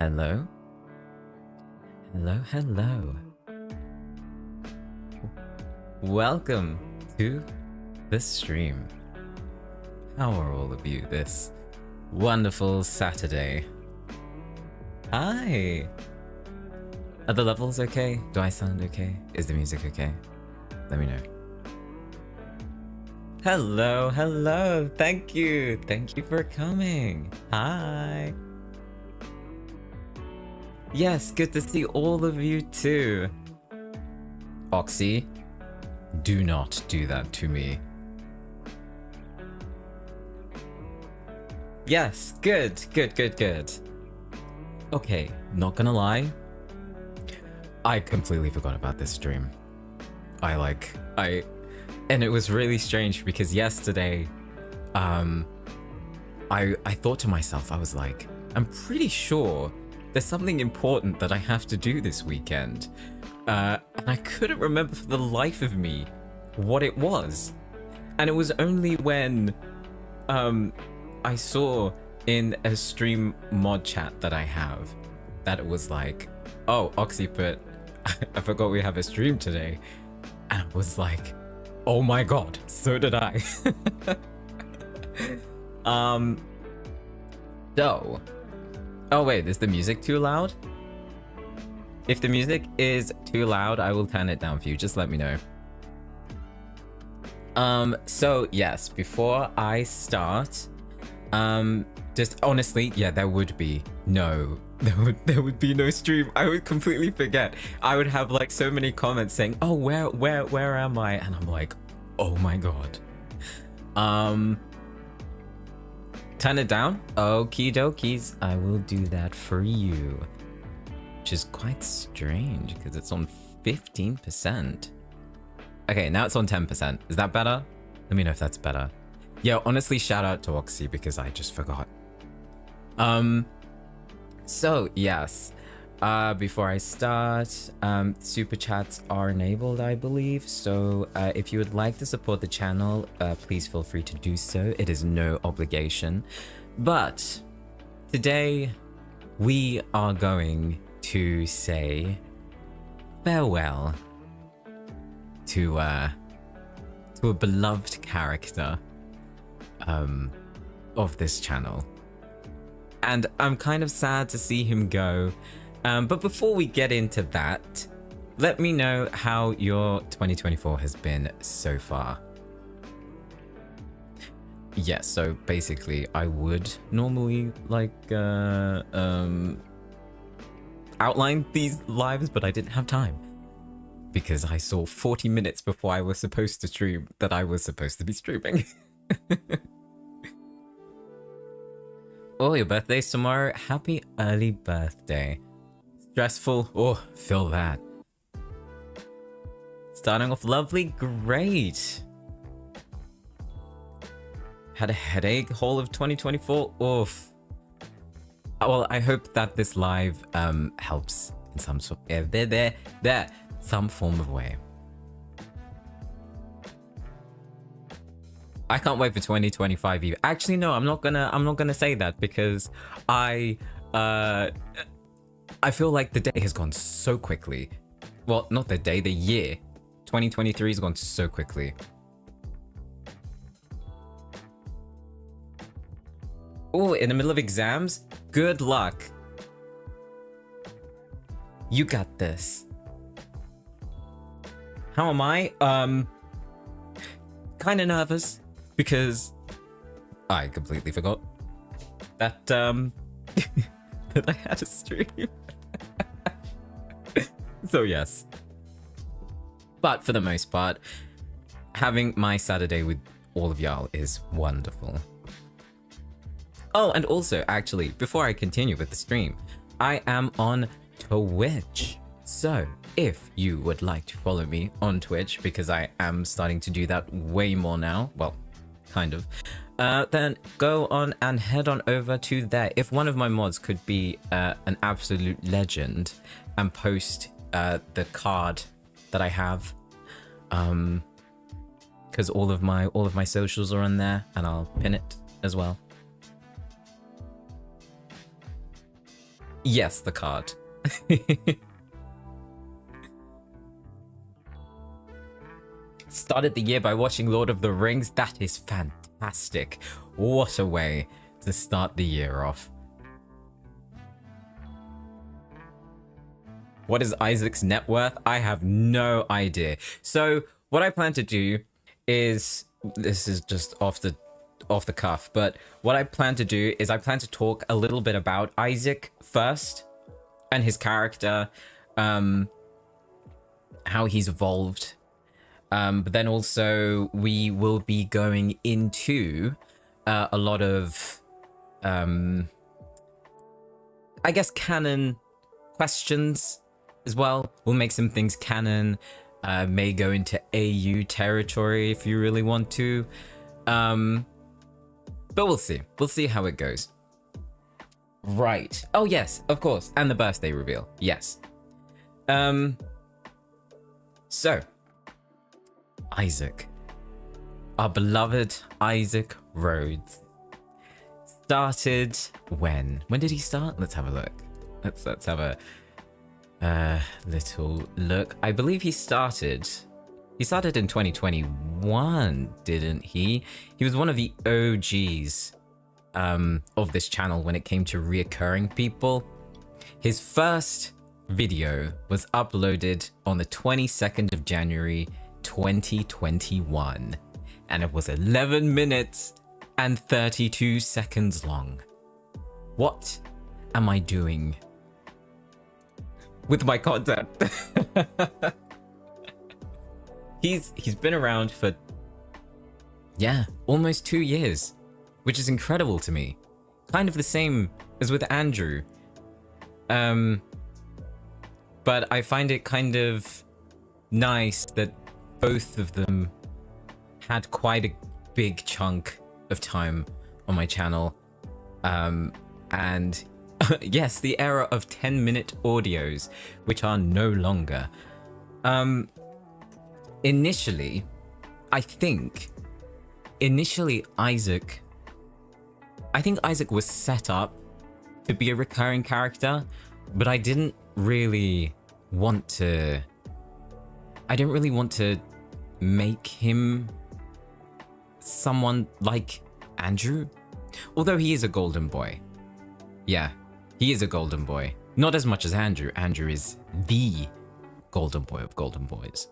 Hello? Hello, hello. Welcome to the stream. How are all of you this wonderful Saturday? Hi! Are the levels okay? Do I sound okay? Is the music okay? Let me know. Hello, hello. Thank you. Thank you for coming. Hi. Yes, good to see all of you too. Oxy, do not do that to me. Yes, good. Okay, not gonna lie. I completely forgot about this stream. And it was really strange because yesterday, I thought to myself, I was like, I'm pretty sure there's something important that I have to do this weekend. And I couldn't remember for the life of me what it was. And it was only when I saw in a stream mod chat that I have that it was like, oh, Oxy put, I forgot we have a stream today. And I was like, oh my god, so did I. So, oh wait, is the music too loud? If the music is too loud, I will turn it down for you. Just let me know. So yes, before I start, just honestly, yeah, there would be no stream. I would completely forget. I would have like so many comments saying, oh, where am I? And I'm like, oh my god. Turn it down. Okie dokies. I will do that for you. Which is quite strange because it's on 15%. Okay, now it's on 10%. Is that better? Let me know if that's better. Yeah, honestly, shout out to Oxy because I just forgot. So yes, before I start, super chats are enabled, I believe. So if you would like to support the channel, please feel free to do so. It is no obligation. But today we are going to say farewell to a beloved character of this channel. And I'm kind of sad to see him go. But before we get into that, let me know how your 2024 has been so far. Yes, so basically I would normally like outline these lives, but I didn't have time because I saw 40 minutes before I was supposed to stream that I was supposed to be streaming. Oh, your birthday's tomorrow. Happy early birthday. Stressful? Oh, feel that. Starting off lovely. Great. Had a headache whole of 2024. Oof. Well, I hope that this live helps in some sort. Yeah, there, some form of way. I can't wait for 2025 either. Actually, no, I'm not gonna say that because I feel like the day has gone so quickly. Well, not the day, the year. 2023 has gone so quickly. Oh, in the middle of exams? Good luck. You got this. How am I? Kind of nervous. Because I completely forgot that that I had a stream. So yes. But for the most part, having my Saturday with all of y'all is wonderful. Oh, and also, actually, before I continue with the stream, I am on Twitch. So if you would like to follow me on Twitch, because I am starting to do that way more now, well, kind of, then go on and head on over to there. If one of my mods could be an absolute legend and post the card that I have, because all of my socials are on there, and I'll pin it as well. Yes, the card. Started the year by watching Lord of the Rings. That is fantastic. What a way to start the year off. What is Isaac's net worth? I have no idea. So what I plan to do is, this is just off the cuff, but what I plan to do is I plan to talk a little bit about Isaac first and his character, how he's evolved. But then also we will be going into a lot of, I guess, canon questions as well. We'll make some things canon, may go into AU territory if you really want to. But we'll see. We'll see how it goes. Right. Oh, yes, of course. And the birthday reveal. Yes. So, Isaac. Our beloved Isaac Rhoades. Started when? When did he start? Let's have a look. Let's have a little look. I believe he started in 2021, didn't he? He was one of the OGs of this channel when it came to reoccurring people. His first video was uploaded on the 22nd of January 2021, and it was 11 minutes and 32 seconds long. What am I doing with my content? He's been around for, yeah, almost 2 years, which is incredible to me. Kind of the same as with Andrew. But I find it kind of nice that both of them had quite a big chunk of time on my channel. And yes, the era of 10-minute audios, which are no longer. Initially, I think Isaac was set up to be a recurring character, but I didn't really want to make him someone like Andrew, although he is a golden boy. Yeah, he is a golden boy. Not as much as Andrew. Andrew is the golden boy of golden boys.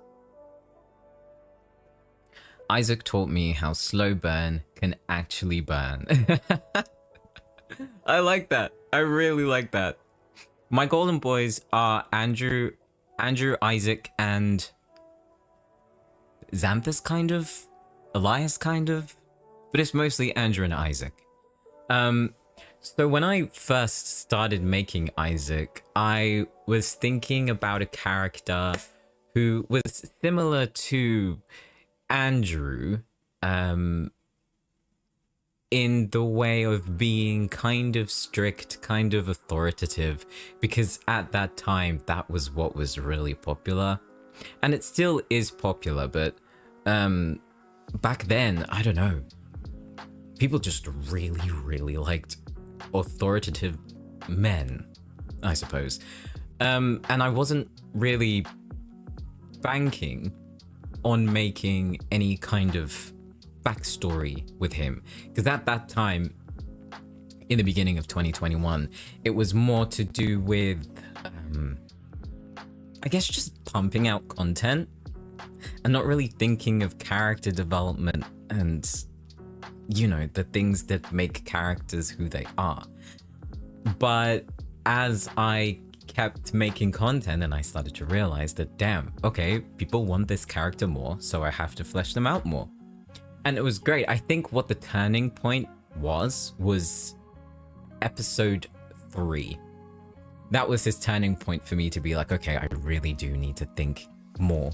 Isaac taught me how slow burn can actually burn. I like that. I really like that. My golden boys are Andrew, Isaac, and Xanthus, kind of. Elias, kind of. But it's mostly Andrew and Isaac. So when I first started making Isaac, I was thinking about a character who was similar to Andrew, in the way of being kind of strict, kind of authoritative, because at that time that was what was really popular, and it still is popular, but back then, I don't know, people just really liked authoritative men, I suppose. And I wasn't really banking on making any kind of backstory with him, because at that time, in the beginning of 2021, it was more to do with I guess just pumping out content and not really thinking of character development and, you know, the things that make characters who they are. But as I kept making content and I started to realize that, damn, okay, people want this character more, so I have to flesh them out more. And it was great. I think what the turning point was episode 3. That was his turning point for me to be like, okay, I really do need to think more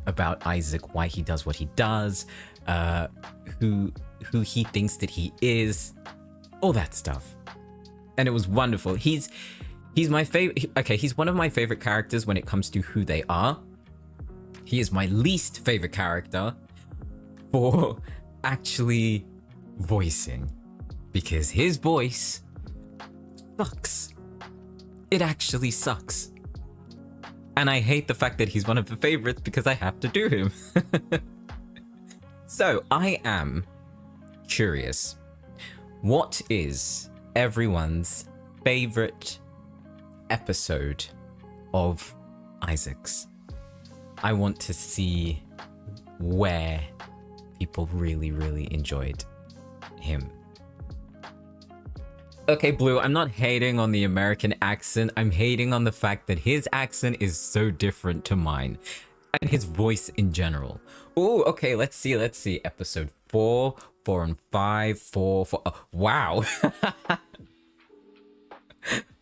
about Isaac, why he does what he does, who he thinks that he is, all that stuff. And it was wonderful. He's my favorite. Okay, he's one of my favorite characters when it comes to who they are. He is my least favorite character for actually voicing, because his voice sucks. It actually sucks. And I hate the fact that he's one of the favorites because I have to do him. So, I am curious. What is everyone's favorite episode of Isaac's? I want to see where people really, really enjoyed him. Okay, Blue, I'm not hating on the American accent. I'm hating on the fact that his accent is so different to mine. And his voice in general. Ooh, okay, let's see. Episode 4, 4 and 5, 4. Oh, wow.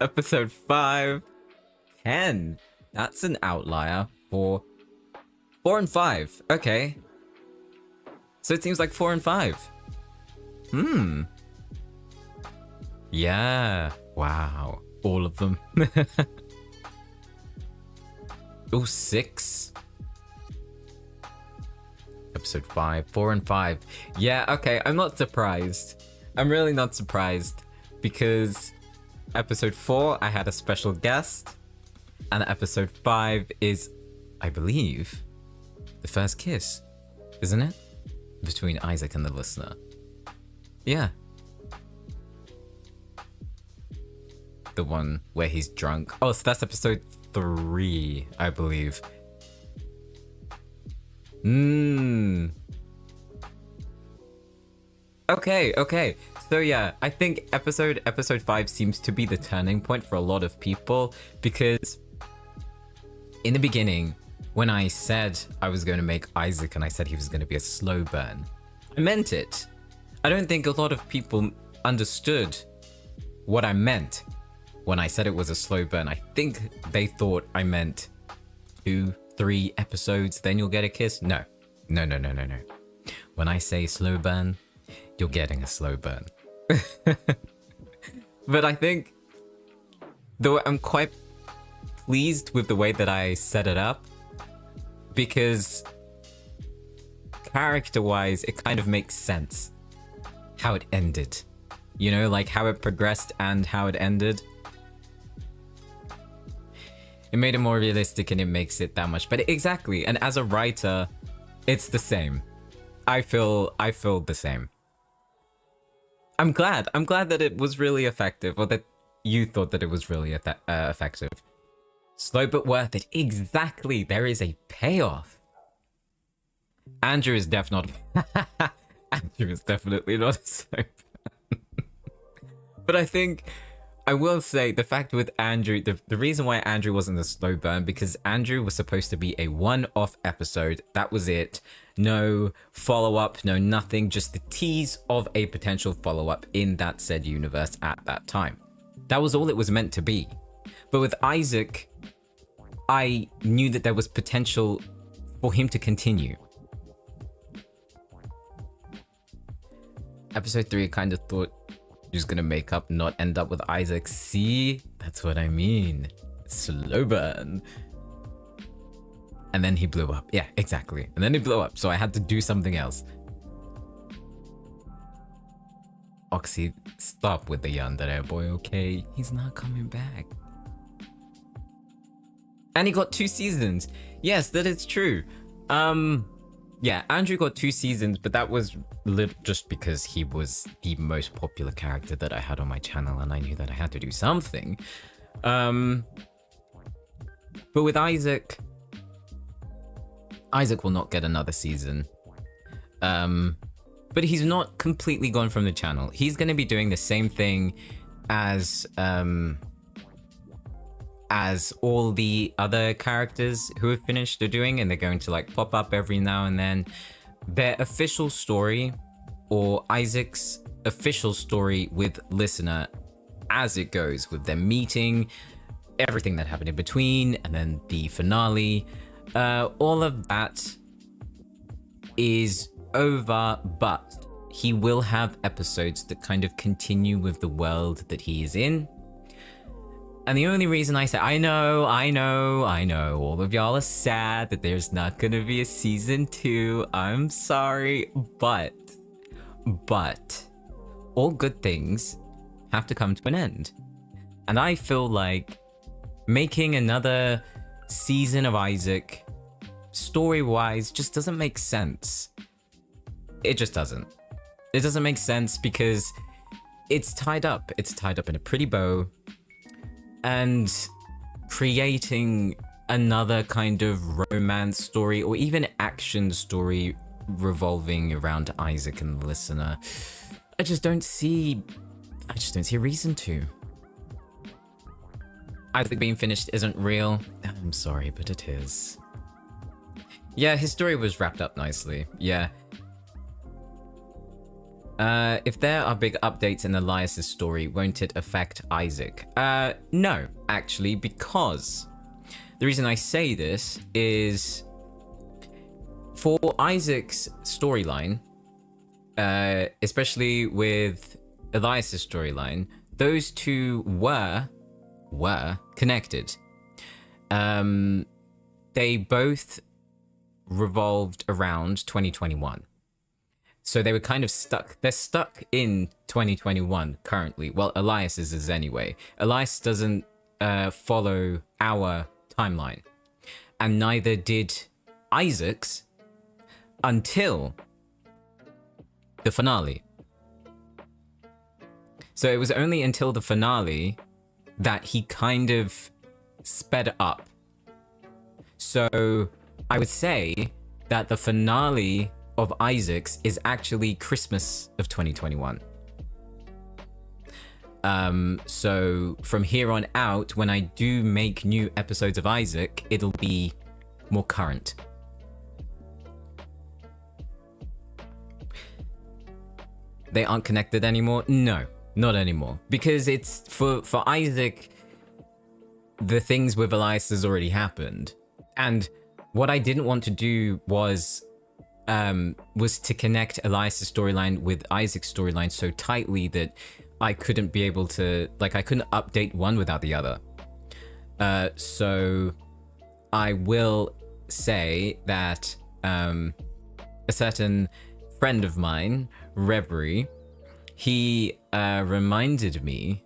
Episode 5, 10. That's an outlier. 4 and 5. Okay. So it seems like 4 and 5. Yeah. Wow. All of them. Oh, 6. Episode 5, 4 and 5. Yeah, okay, I'm not surprised. I'm really not surprised. Because episode 4, I had a special guest. And episode 5 is, I believe, the first kiss. Isn't it? Between Isaac and the listener. Yeah. The one where he's drunk. Oh, so that's episode 3, I believe. Okay. So yeah, I think episode 5 seems to be the turning point for a lot of people, because in the beginning, when I said I was going to make Isaac and I said he was going to be a slow burn, I meant it. I don't think a lot of people understood what I meant when I said it was a slow burn. I think they thought I meant 2, 3 episodes, then you'll get a kiss. No. When I say slow burn, you're getting a slow burn. But I think, though, I'm quite pleased with the way that I set it up, because character-wise, it kind of makes sense how it ended. You know, like how it progressed and how it ended. It made it more realistic and it makes it that much better. Exactly. And as a writer, it's the same. I feel the same. I'm glad that it was really effective, or that you thought that it was really effective. Slow but worth it. Exactly. There is a payoff. Andrew is definitely not a slow burn. But I think I will say the fact with Andrew, the reason why Andrew wasn't a slow burn, because Andrew was supposed to be a one-off episode. That was it. No follow-up, no nothing, just the tease of a potential follow-up in that said universe at that time. That was all it was meant to be. But with Isaac, I knew that there was potential for him to continue. Episode 3, I kind of thought he was gonna make up, not end up with Isaac. See? That's what I mean. Slow burn. And then he blew up. Yeah, exactly. And then he blew up, so I had to do something else. Oxy, stop with the yandere boy, okay? He's not coming back. And he got 2 seasons. Yes, that is true. Yeah, Andrew got 2 seasons, but that was just because he was the most popular character that I had on my channel, and I knew that I had to do something. But with Isaac will not get another season. But he's not completely gone from the channel. He's going to be doing the same thing as all the other characters who have finished are doing, and they're going to like pop up every now and then. Their official story, or Isaac's official story with listener, as it goes with them meeting, everything that happened in between, and then the finale, all of that is over, but he will have episodes that kind of continue with the world that he is in. And the only reason I say, I know, all of y'all are sad that there's not gonna be a season 2. I'm sorry, but all good things have to come to an end. And I feel like making another season of Isaac, story-wise, just doesn't make sense. It just doesn't. It doesn't make sense because it's tied up. It's tied up in a pretty bow. And creating another kind of romance story or even action story revolving around Isaac and the listener, I just don't see a reason to. Isaac being finished isn't real. I'm sorry, but it is. Yeah, his story was wrapped up nicely. Yeah. If there are big updates in Elias's story, won't it affect Isaac? No, actually, because the reason I say this is for Isaac's storyline, especially with Elias's storyline, those two were connected. They both revolved around 2021. So they were kind of stuck. They're stuck in 2021 currently. Well, Elias's is anyway. Elias doesn't follow our timeline. And neither did Isaac's until the finale. So it was only until the finale that he kind of sped up. So I would say that the finale of Isaac's is actually Christmas of 2021. So from here on out, when I do make new episodes of Isaac, it'll be more current. They aren't connected anymore? No, not anymore. Because it's for Isaac, the things with Elias has already happened. And what I didn't want to do was to connect Elias's storyline with Isaac's storyline so tightly that I couldn't be able to, like, I couldn't update one without the other. So I will say that a certain friend of mine, Reverie, he reminded me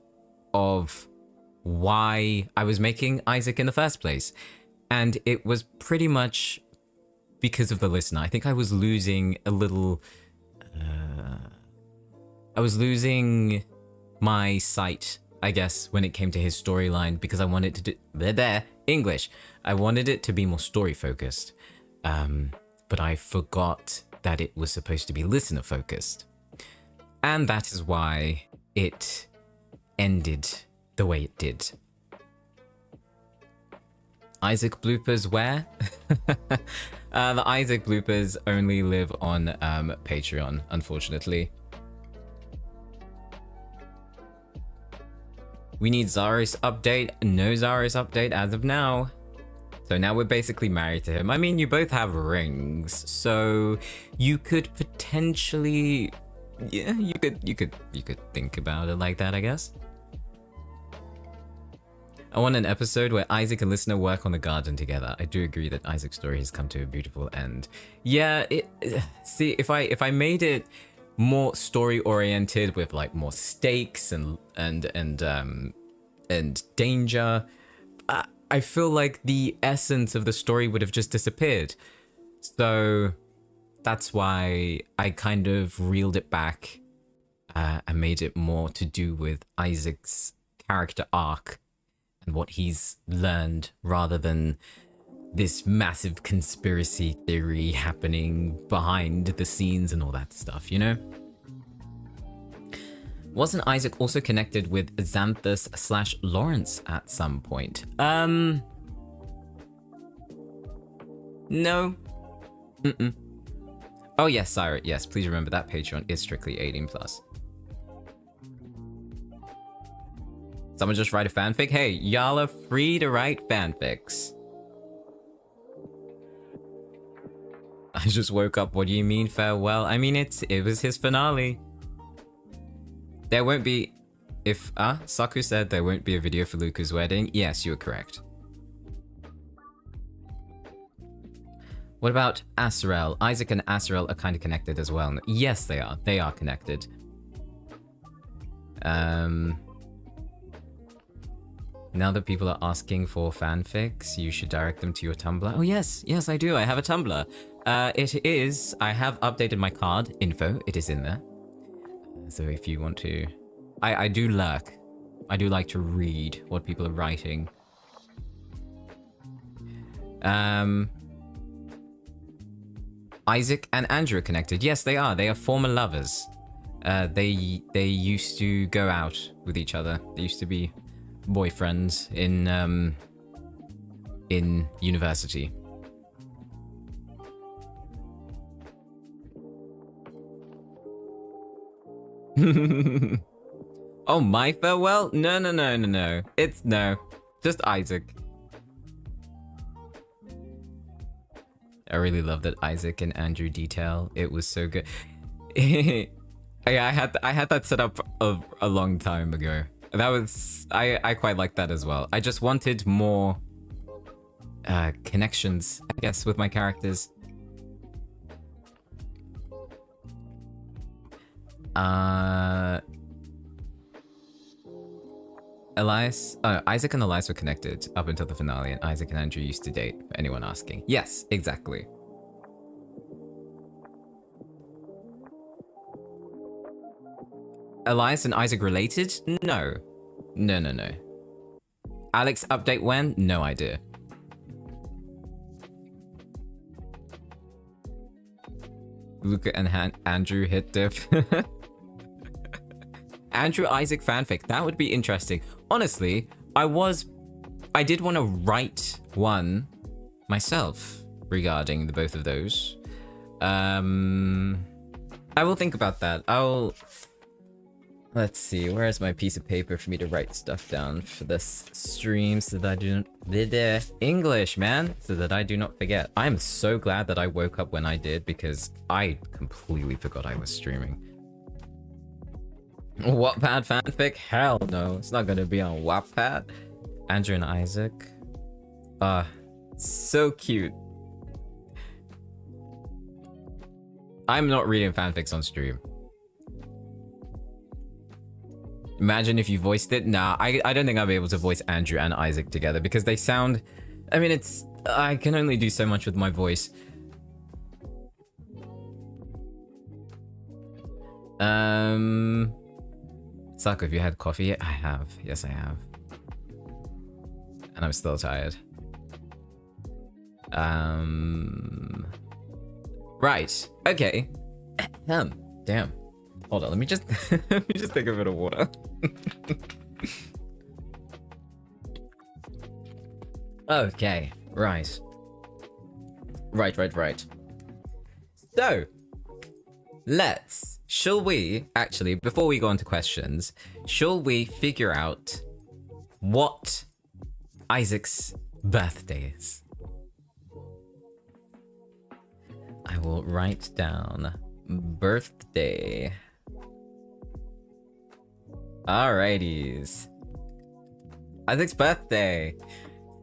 of why I was making Isaac in the first place. And it was pretty much because of the listener. I think I was losing a little... I was losing my sight, I guess, when it came to his storyline, because I wanted to do... English! I wanted it to be more story-focused. But I forgot that it was supposed to be listener-focused. And that is why it ended the way it did. Isaac bloopers where? The Isaac bloopers only live on Patreon, unfortunately. We need Zaros update. No Zaros update as of now. So now we're basically married to him. I mean, you both have rings, so you could potentially... Yeah, you could think about it like that, I guess. I want an episode where Isaac and listener work on the garden together. I do agree that Isaac's story has come to a beautiful end. Yeah, see, if I made it more story oriented with like more stakes and danger, I feel like the essence of the story would have just disappeared. So that's why I kind of reeled it back and made it more to do with Isaac's character arc and what he's learned, rather than this massive conspiracy theory happening behind the scenes and all that stuff, you know? Wasn't Isaac also connected with Xanthus / Lawrence at some point? No. Oh yes, Cyrus, yes, please remember that Patreon is strictly 18+. Someone just write a fanfic? Hey, y'all are free to write fanfics. I just woke up. What do you mean farewell? I mean, it was his finale. There won't be... If... Saku said there won't be a video for Luca's wedding. Yes, you were correct. What about Asriel? Isaac and Asriel are kind of connected as well. Yes, they are. They are connected. Now that people are asking for fanfics, you should direct them to your Tumblr. Oh yes, yes I do. I have a Tumblr. It is. I have updated my card info. It is in there. So if you want to, I do lurk. I do like to read what people are writing. Isaac and Andrew are connected. Yes, they are. They are former lovers. They used to go out with each other. They used to be boyfriends in university. Oh, my farewell? No. It's no. Just Isaac. I really love that Isaac and Andrew detail. It was so good. Yeah, I had that set up a long time ago. That was I quite like that as well. I just wanted more connections, I guess, with my characters. Isaac and Elias were connected up until the finale, and Isaac and Andrew used to date, for anyone asking. Yes, exactly. Elias and Isaac related? No. No. Alex update when? No idea. Luca and Andrew hit diff. Andrew Isaac fanfic. That would be interesting. Honestly, I did want to write one myself regarding the both of those. I will think about that. Let's see, where is my piece of paper for me to write stuff down for this stream so that I do not... English, man! So that I do not forget. I'm so glad that I woke up when I did, because I completely forgot I was streaming. Wattpad fanfic? Hell no, it's not gonna be on Wattpad. Andrew and Isaac. So cute. I'm not reading fanfics on stream. Imagine if you voiced it. Nah, I don't think I'll be able to voice Andrew and Isaac together because they sound... I mean, I can only do so much with my voice. Suck, have you had coffee yet? I have. Yes, I have. And I'm still tired. Right. Okay. Damn. Hold on, let me just take a bit of water. Okay, right. Right. So, shall we, actually, before we go on to questions, shall we figure out what Isaac's birthday is? I will write down birthday. Alrighties. Isaac's birthday.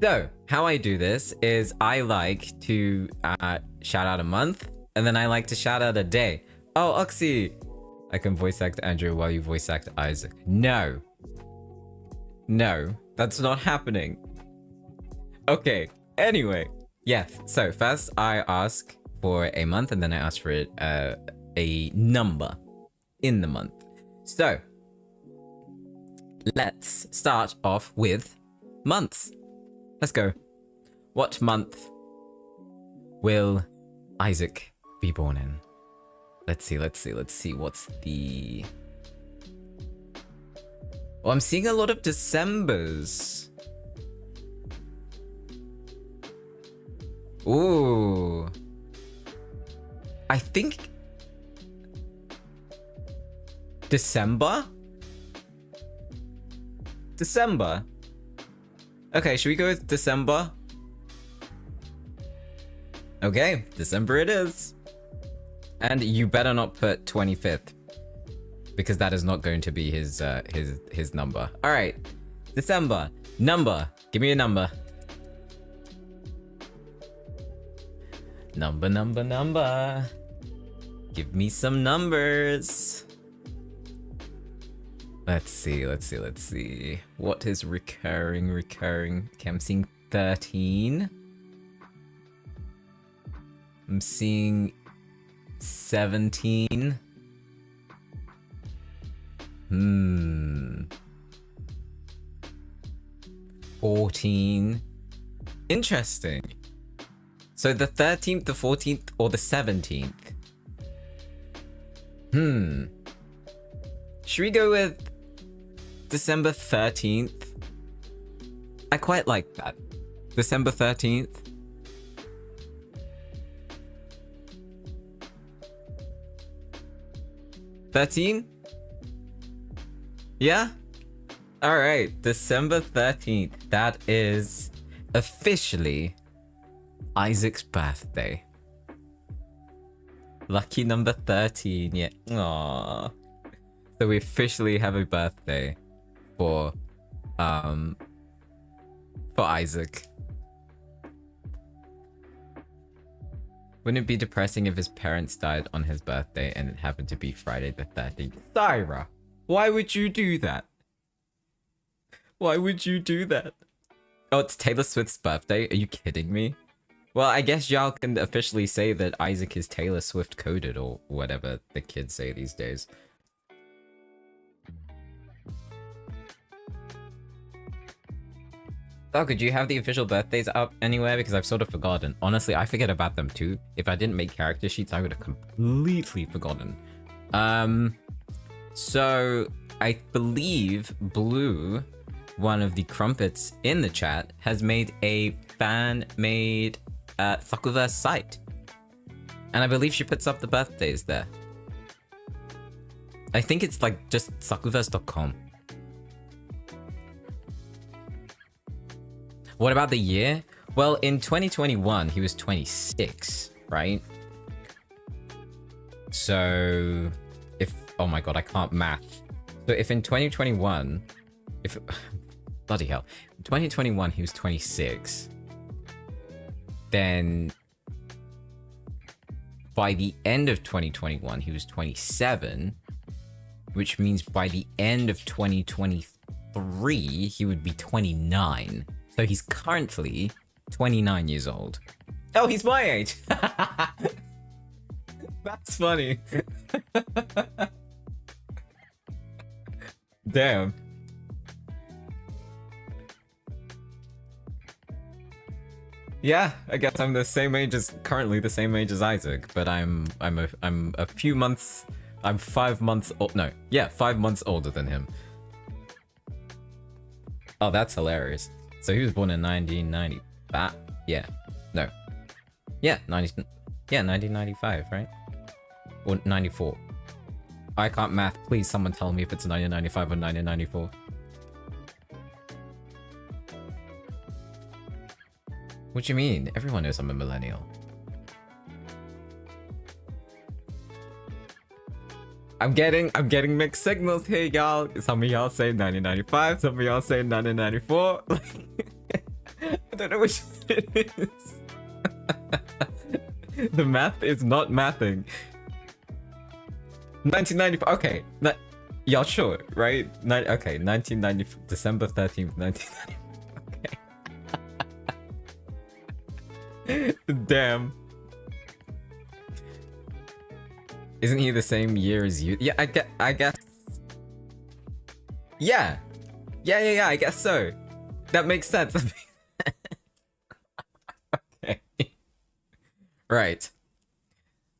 So, how I do this is I like to shout out a month, and then I like to shout out a day. Oh, Oxy! I can voice act Andrew while you voice act Isaac. No. No, that's not happening. Okay, anyway. Yes, so first I ask for a month, and then I ask for a number in the month. So, let's start off with months. Let's go. What month will Isaac be born in? Let's see. What's the... Oh, I'm seeing a lot of Decembers. Ooh. I think... December? Okay, should we go with December? Okay, December it is. And you better not put 25th, because that is not going to be his number. All right, December. Number. Give me a number. Number. Give me some numbers. Let's see. What is recurring? Okay, I'm seeing 13. I'm seeing 17. 14. Interesting. So the 13th, the 14th, or the 17th? Should we go with December 13th? I quite like that. December 13th. $13? Yeah? Alright, December 13th. That is officially Isaac's birthday. Lucky number 13, yeah. Aww. So we officially have a birthday for Isaac. Wouldn't it be depressing if his parents died on his birthday and it happened to be Friday the 13th? Syra, why would you do that? Why would you do that? Oh, it's Taylor Swift's birthday? Are you kidding me? Well, I guess y'all can officially say that Isaac is Taylor Swift coded, or whatever the kids say these days. Oh, could you have the official birthdays up anywhere? Because I've sort of forgotten. Honestly, I forget about them too. If I didn't make character sheets, I would have completely forgotten. So I believe Blue, one of the crumpets in the chat, has made a fan-made Sakuverse site. And I believe she puts up the birthdays there. I think it's like just sakuverse.com. What about the year? Well, in 2021, he was 26, right? So, oh my god, I can't math. So if in 2021, bloody hell, in 2021 he was 26, then by the end of 2021 he was 27, which means by the end of 2023 he would be 29. So he's currently 29 years old. Oh, he's my age. That's funny. Damn. Yeah, I guess I'm currently the same age as Isaac, but I'm a few months, I'm 5 months old. No, yeah, 5 months older than him. Oh, that's hilarious. So he was born in 1995. Yeah, no, yeah, 1995, right? Or 94. I can't math. Please, someone tell me if it's 1995 or 1994. What do you mean? Everyone knows I'm a millennial. I'm getting mixed signals here, y'all. Some of y'all say 1995, some of y'all say 1994. I don't know which it is. The math is not mathing. 1995. Okay, y'all sure, right? Okay, 1990. December 13th, 1994. Okay. Damn. Isn't he the same year as you? Yeah, I guess. Yeah, I guess so. That makes sense. Okay. Right.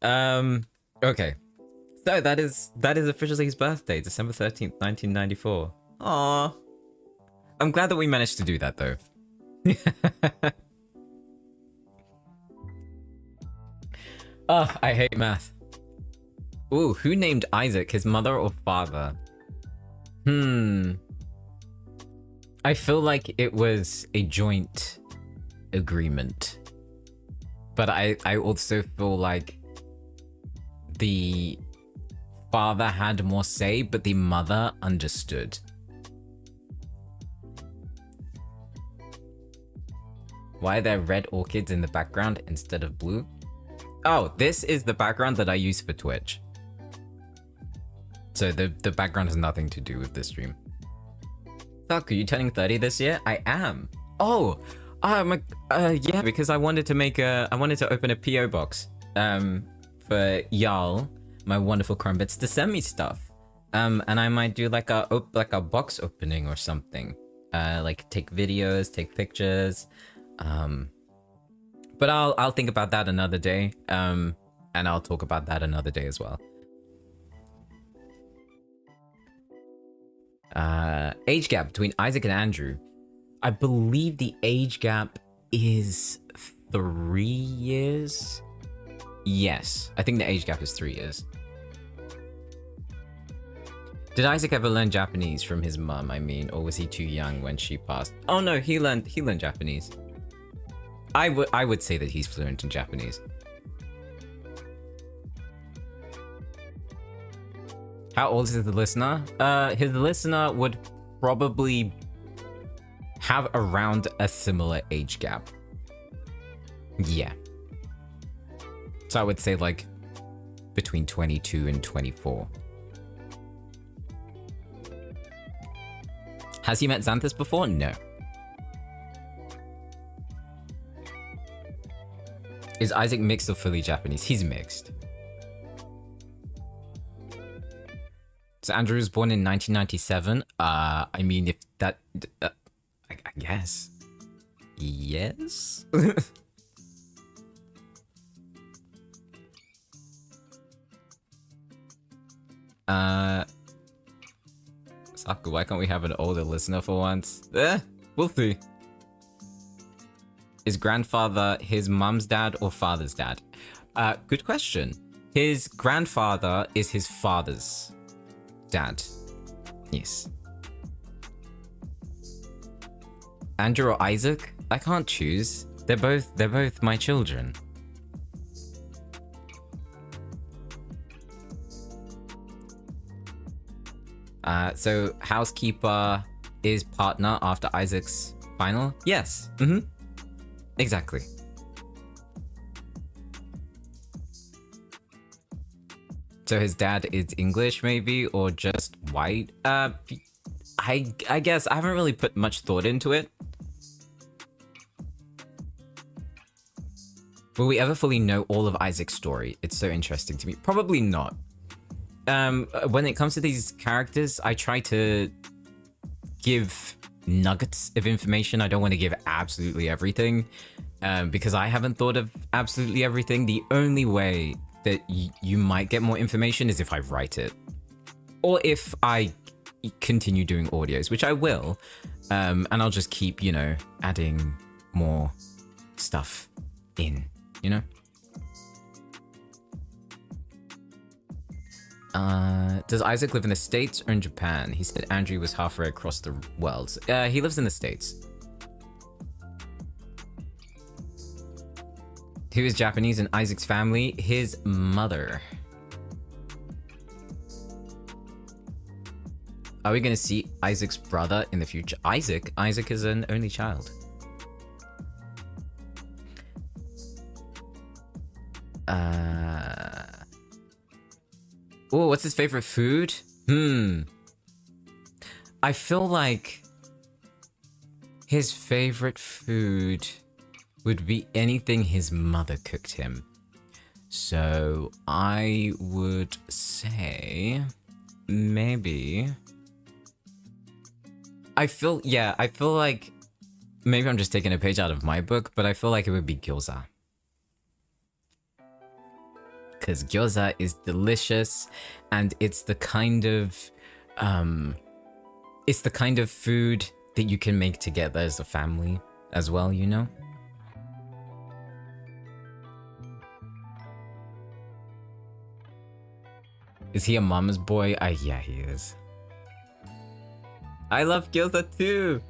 Okay. So that is officially his birthday, December 13th, 1994. Aww. I'm glad that we managed to do that though. Oh, I hate math. Ooh, who named Isaac? His mother or father? I feel like it was a joint agreement. But I also feel like the father had more say, but the mother understood. Why are there red orchids in the background instead of blue? Oh, this is the background that I use for Twitch. So Also, the background has nothing to do with this stream. Fuck, are you turning 30 this year? I am. Oh, yeah, because I wanted to open a PO box, for y'all, my wonderful crumbits, to send me stuff. And I might do like a box opening or something. Like take videos, take pictures. But I'll think about that another day. And I'll talk about that another day as well. Age gap between Isaac and Andrew. I believe the age gap is 3 years. Yes, I think the age gap is 3 years. Did Isaac ever learn Japanese from his mum, I mean, or was he too young when she passed? Oh no, he learned Japanese. I would say that he's fluent in Japanese. How old is the listener? His listener would probably have around a similar age gap. Yeah. So I would say like between 22 and 24. Has he met Xanthus before? No. Is Isaac mixed or fully Japanese? He's mixed. So Andrew was born in 1997. I mean, if that... I guess. Yes? Saku, why can't we have an older listener for once? We'll see. Is grandfather his mum's dad or father's dad? Good question. His grandfather is his father's dad. Yes. Andrew or Isaac? I can't choose. They're both my children. So housekeeper is partner after Isaac's final? Yes. Exactly. So his dad is English maybe, or just white? I guess I haven't really put much thought into it. Will we ever fully know all of Isaac's story? It's so interesting to me. Probably not. When it comes to these characters, I try to give nuggets of information. I don't want to give absolutely everything, because I haven't thought of absolutely everything. The only way that you might get more information is if I write it, or if I continue doing audios, which I will, and I'll just keep, you know, adding more stuff in, you know. Does Isaac live in the States or in Japan? He said Andrew was halfway across the world. He lives in the States. Who is Japanese in Isaac's family? His mother. Are we going to see Isaac's brother in the future? Isaac is an only child. Oh, what's his favorite food? I feel like his favorite food would be anything his mother cooked him. So I would say maybe... I feel like maybe I'm just taking a page out of my book, but I feel like it would be gyoza. Because gyoza is delicious, and it's the kind of food that you can make together as a family as well, you know? Is he a mama's boy? Yeah, he is. I love gyoza too!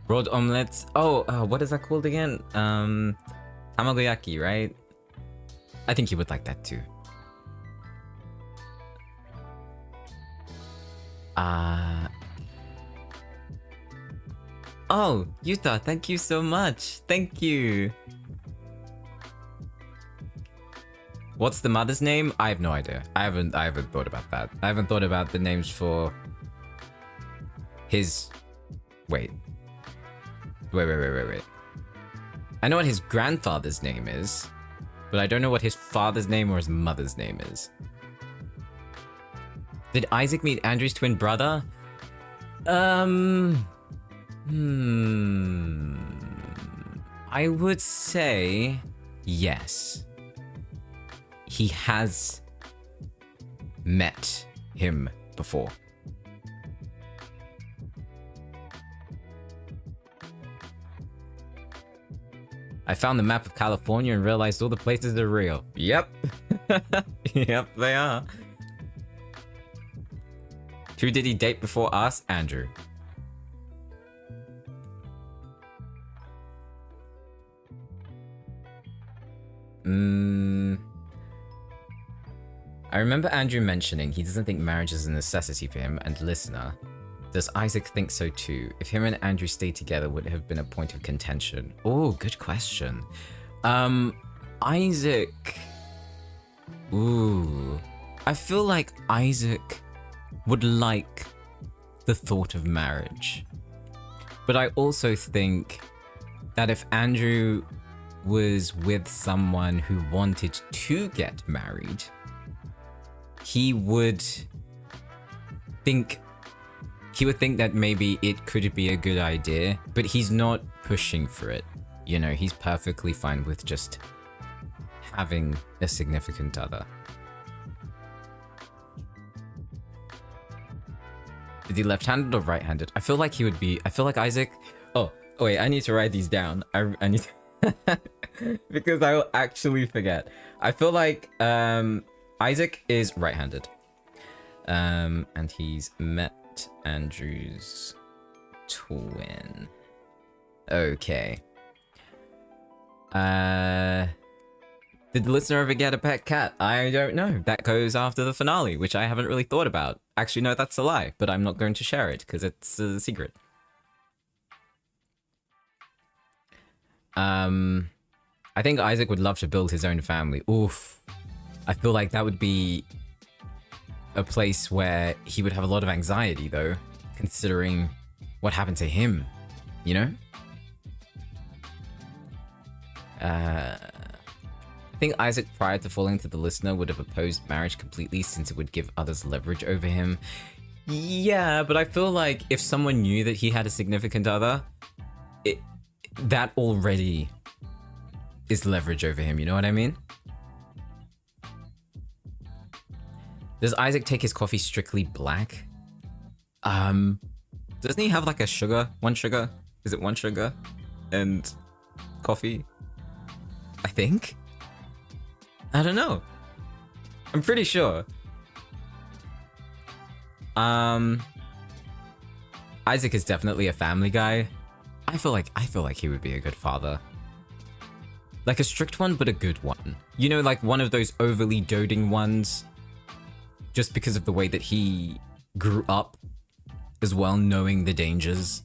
Rolled omelets. Oh, what is that called again? Tamagoyaki, right? I think he would like that too. Oh, Yuta, thank you so much. Thank you. What's the mother's name? I have no idea. I haven't thought about that. I haven't thought about the names for his... Wait. I know what his grandfather's name is, but I don't know what his father's name or his mother's name is. Did Isaac meet Andrew's twin brother? I would say yes. He has met him before. I found the map of California and realized all the places are real. Yep. Yep, they are. Who did he date before us? Andrew. I remember Andrew mentioning he doesn't think marriage is a necessity for him, and listener, does Isaac think so too? If him and Andrew stayed together, would it have been a point of contention? Oh, good question. Isaac... Ooh. I feel like Isaac would like the thought of marriage. But I also think that if Andrew was with someone who wanted to get married, he would think that maybe it could be a good idea, but he's not pushing for it. You know, he's perfectly fine with just having a significant other. Is he left-handed or right-handed? I feel like he would be... I feel like Isaac... Oh wait, I need to write these down. I need to... because I will actually forget. I feel like Isaac is right-handed. And he's met Andrew's twin. Okay. Did the listener ever get a pet cat? I don't know. That goes after the finale, which I haven't really thought about. Actually, no, that's a lie, but I'm not going to share it because it's a secret. I think Isaac would love to build his own family. Oof. I feel like that would be a place where he would have a lot of anxiety, though, considering what happened to him, you know? I think Isaac, prior to falling to the listener, would have opposed marriage completely since it would give others leverage over him. Yeah, but I feel like if someone knew that he had a significant other, that already is leverage over him, you know what I mean? Does Isaac take his coffee strictly black? Doesn't he have like a sugar? One sugar? Is it one sugar? And coffee? I think? I don't know. I'm pretty sure. Isaac is definitely a family guy. I feel like he would be a good father. Like a strict one, but a good one. You know, like one of those overly doting ones. Just because of the way that he grew up as well, knowing the dangers.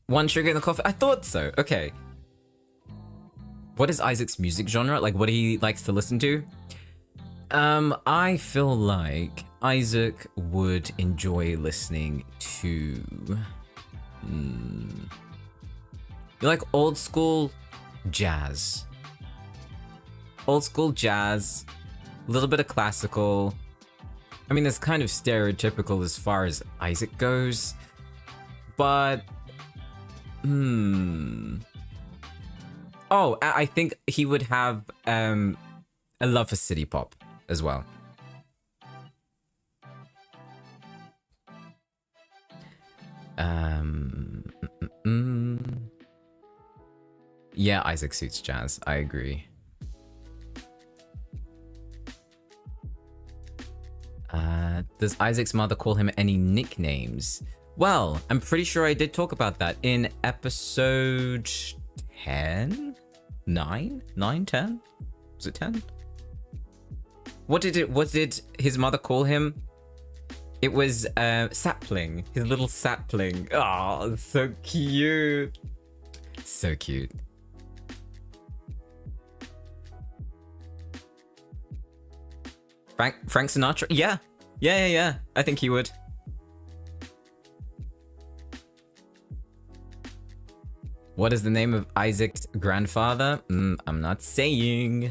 One sugar in the coffee? I thought so. Okay. What is Isaac's music genre? Like what he likes to listen to? I feel like Isaac would enjoy listening to... You like old school jazz. Old school jazz, a little bit of classical. I mean, it's kind of stereotypical as far as Isaac goes, but oh, I think he would have a love for city pop as well. Yeah, Isaac suits jazz. I agree. Does Isaac's mother call him any nicknames? Well, I'm pretty sure I did talk about that in episode 10? 9? 9, 10? Was it 10? What did his mother call him? It was Sapling, his little sapling. Oh, so cute. So cute. Frank Sinatra? Yeah. Yeah. I think he would. What is the name of Isaac's grandfather? I'm not saying.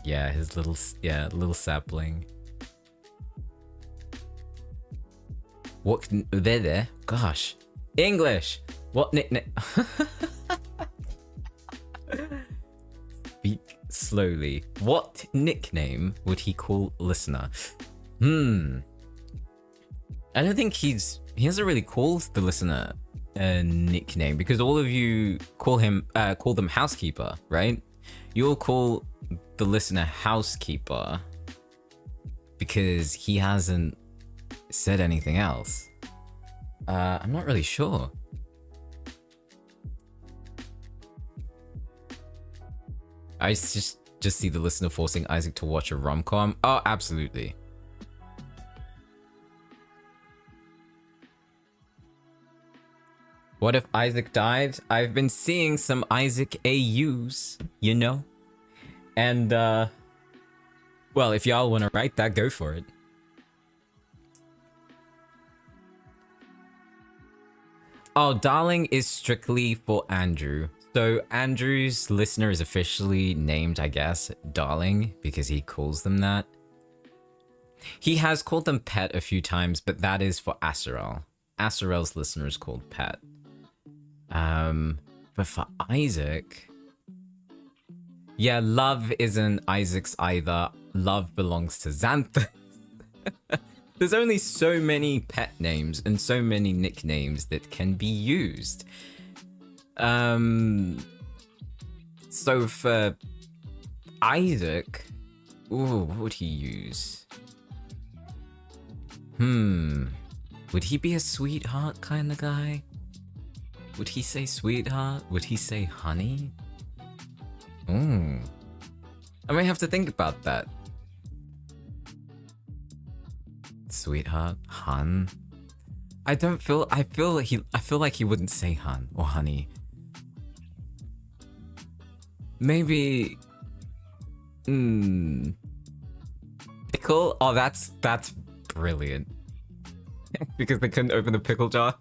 Yeah, his little sapling. What? There. Gosh. English. What nickname? Speak slowly. What nickname would he call listener? I don't think he hasn't really called the listener a nickname, because all of you call them housekeeper, right? You'll call the listener housekeeper because he hasn't said anything else. I'm not really sure. I just see the listener forcing Isaac to watch a rom-com. Oh, absolutely. What if Isaac died? I've been seeing some Isaac AUs, you know? And, well, if y'all want to write that, go for it. Oh, darling is strictly for Andrew. So Andrew's listener is officially named, I guess, darling, because he calls them that. He has called them pet a few times, but that is for Asarel. Asarel's listener is called pet. But for Isaac... Yeah, love isn't Isaac's either. Love belongs to Xanthus. There's only so many pet names and so many nicknames that can be used. So for Isaac, ooh, what would he use? Would he be a sweetheart kind of guy? Would he say sweetheart? Would he say honey? I might have to think about that. Sweetheart, hun. I feel like he wouldn't say hun or honey. Maybe pickle? Oh, that's brilliant. Because they couldn't open the pickle jar.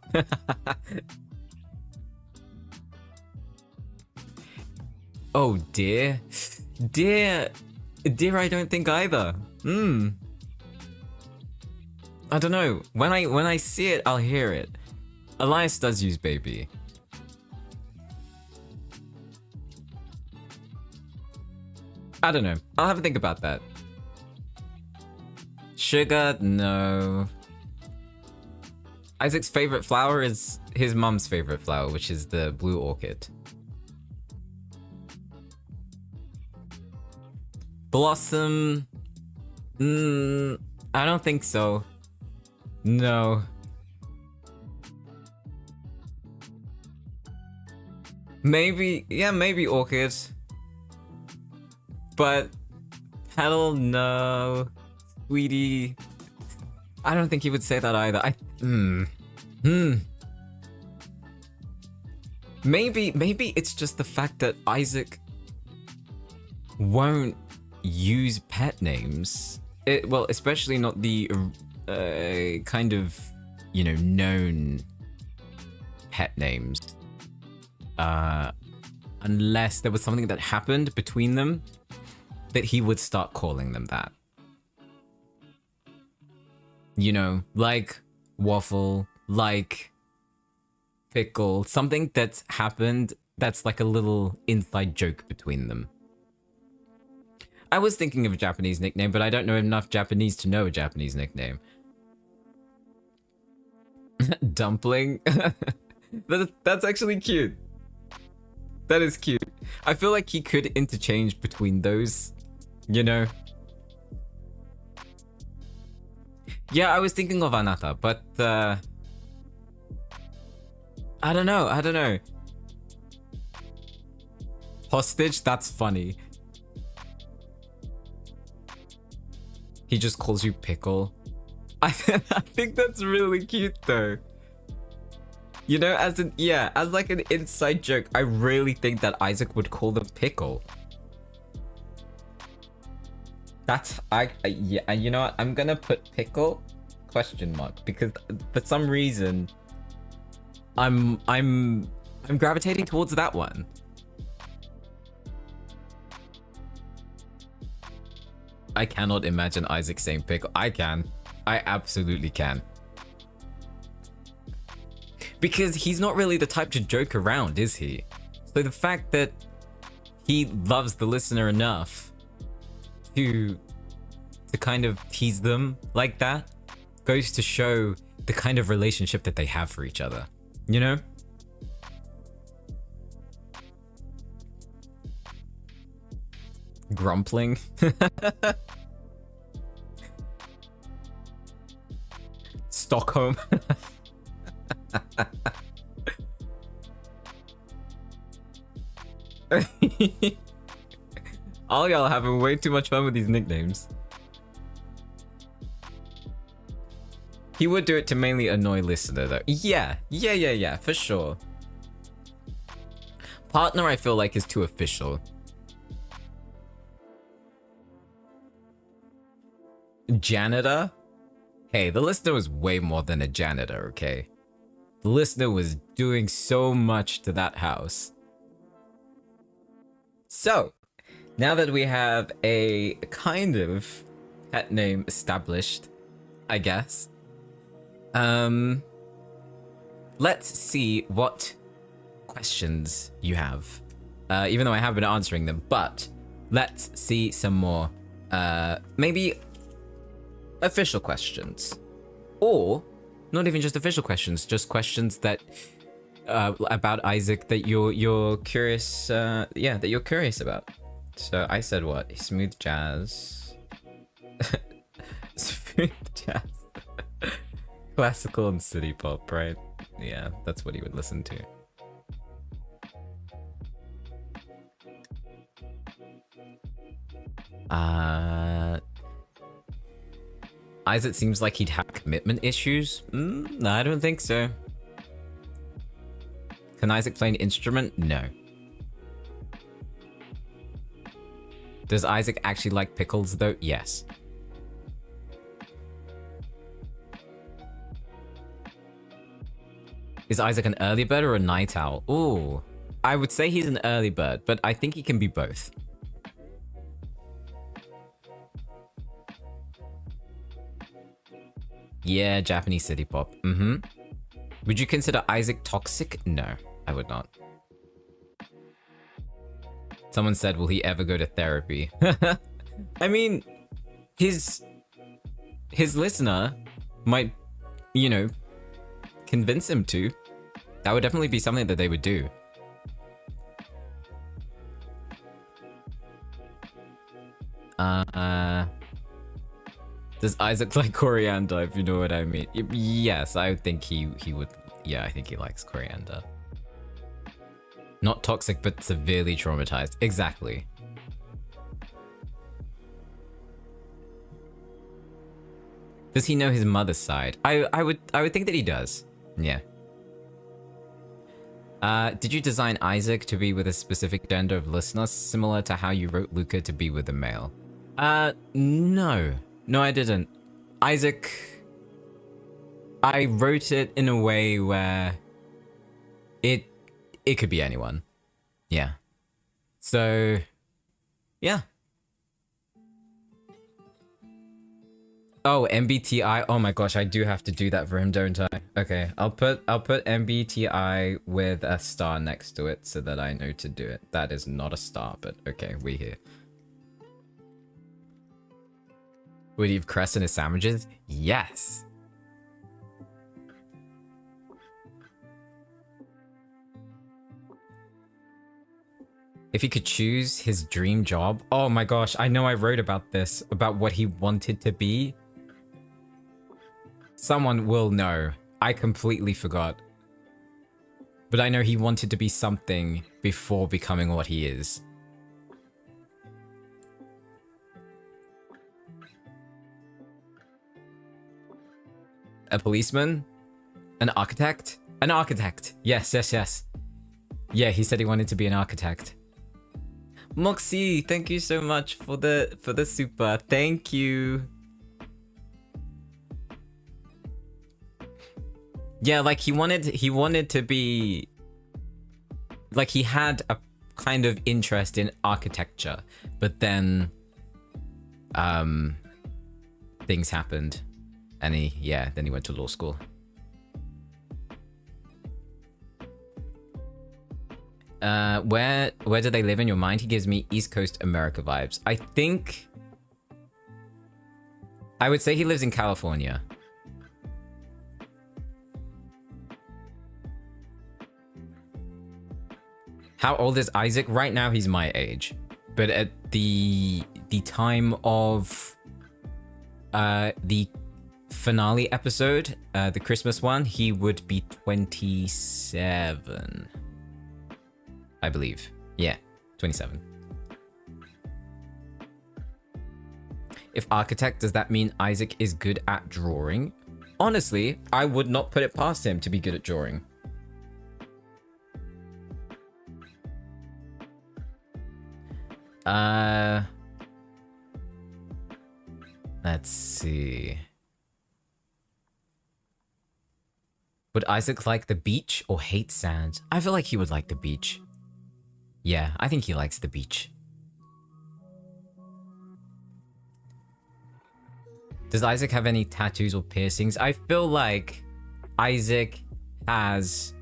Oh dear. Dear, I don't think either. I don't know. When I see it, I'll hear it. Elias does use baby. I don't know. I'll have a think about that. Sugar? No. Isaac's favorite flower is his mum's favorite flower, which is the blue orchid. Blossom? I don't think so. No. Maybe, yeah, maybe orchid. But petal, no. Sweetie, I don't think he would say that either. Maybe it's just the fact that Isaac won't use pet names. Well, especially not the kind of, you know, known pet names. Unless there was something that happened between them that he would start calling them that. You know, like waffle, like pickle, something that's happened that's like a little inside joke between them. I was thinking of a Japanese nickname, but I don't know enough Japanese to know a Japanese nickname. Dumpling? That's actually cute. That is cute. I feel like he could interchange between those, you know? Yeah, I was thinking of Anata, but I don't know. Hostage? That's funny. He just calls you pickle. I think that's really cute though. You know, as an as like an inside joke, I really think that Isaac would call them pickle. That's yeah. You know what? I'm gonna put pickle question mark because for some reason I'm gravitating towards that one. I cannot imagine Isaac saying pickle. I can. I absolutely can. Because he's not really the type to joke around, is he? So the fact that he loves the listener enough to kind of tease them like that goes to show the kind of relationship that they have for each other. You know? Grumpling. Stockholm. All y'all having way too much fun with these nicknames. He would do it to mainly annoy listener though. Yeah, for sure. Partner I feel like is too official. Janitor? Hey, the listener was way more than a janitor, okay? The listener was doing so much to that house. So, now that we have a kind of pet name established, I guess, let's see what questions you have. Even though I have been answering them, but let's see some more, maybe official questions, or not even just official questions, just questions that about Isaac that you're curious, that you're curious about. So I said what? Smooth jazz, smooth jazz, classical and city pop, right? Yeah, that's what he would listen to. Isaac seems like he'd have commitment issues. No, I don't think so. Can Isaac play an instrument? No. Does Isaac actually like pickles though? Yes. Is Isaac an early bird or a night owl? Ooh, I would say he's an early bird, but I think he can be both. Yeah, Japanese city pop. Would you consider Isaac toxic? No, I would not. Someone said, will he ever go to therapy? I mean, his listener might, you know, convince him to. That would definitely be something that they would do. Does Isaac like coriander, if you know what I mean? Yes, I think he would. Yeah, I think he likes coriander. Not toxic, but severely traumatized. Exactly. Does he know his mother's side? I would think that he does. Yeah. Did you design Isaac to be with a specific gender of listener, similar to how you wrote Luca to be with a male? No. No, I didn't. Isaac, I wrote it in a way where it could be anyone. Yeah. So, yeah. Oh, MBTI. Oh my gosh, I do have to do that for him, don't I? Okay, I'll put MBTI with a star next to it so that I know to do it. That is not a star, but okay, we here. Would he have crust in his sandwiches? Yes. If he could choose his dream job. Oh my gosh, I know I wrote about this, about what he wanted to be. Someone will know. I completely forgot. But I know he wanted to be something before becoming what he is. A policeman? An architect? An architect. Yes, yes, yes. Yeah, he said he wanted to be an architect. Moxie, thank you so much for the super. Thank you. Yeah, like he wanted to be, like he had a kind of interest in architecture, but then things happened and then he went to law school. Where do they live in your mind? He gives me East Coast America vibes. I would say he lives in California. How old is Isaac? Right now he's my age. But at the time of the finale episode, the Christmas one, he would be 27. I believe. Yeah, 27. If architect, does that mean Isaac is good at drawing? Honestly, I would not put it past him to be good at drawing. Let's see. Would Isaac like the beach or hate sand? I feel like he would like the beach. Yeah, I think he likes the beach. Does Isaac have any tattoos or piercings? I feel like Isaac has...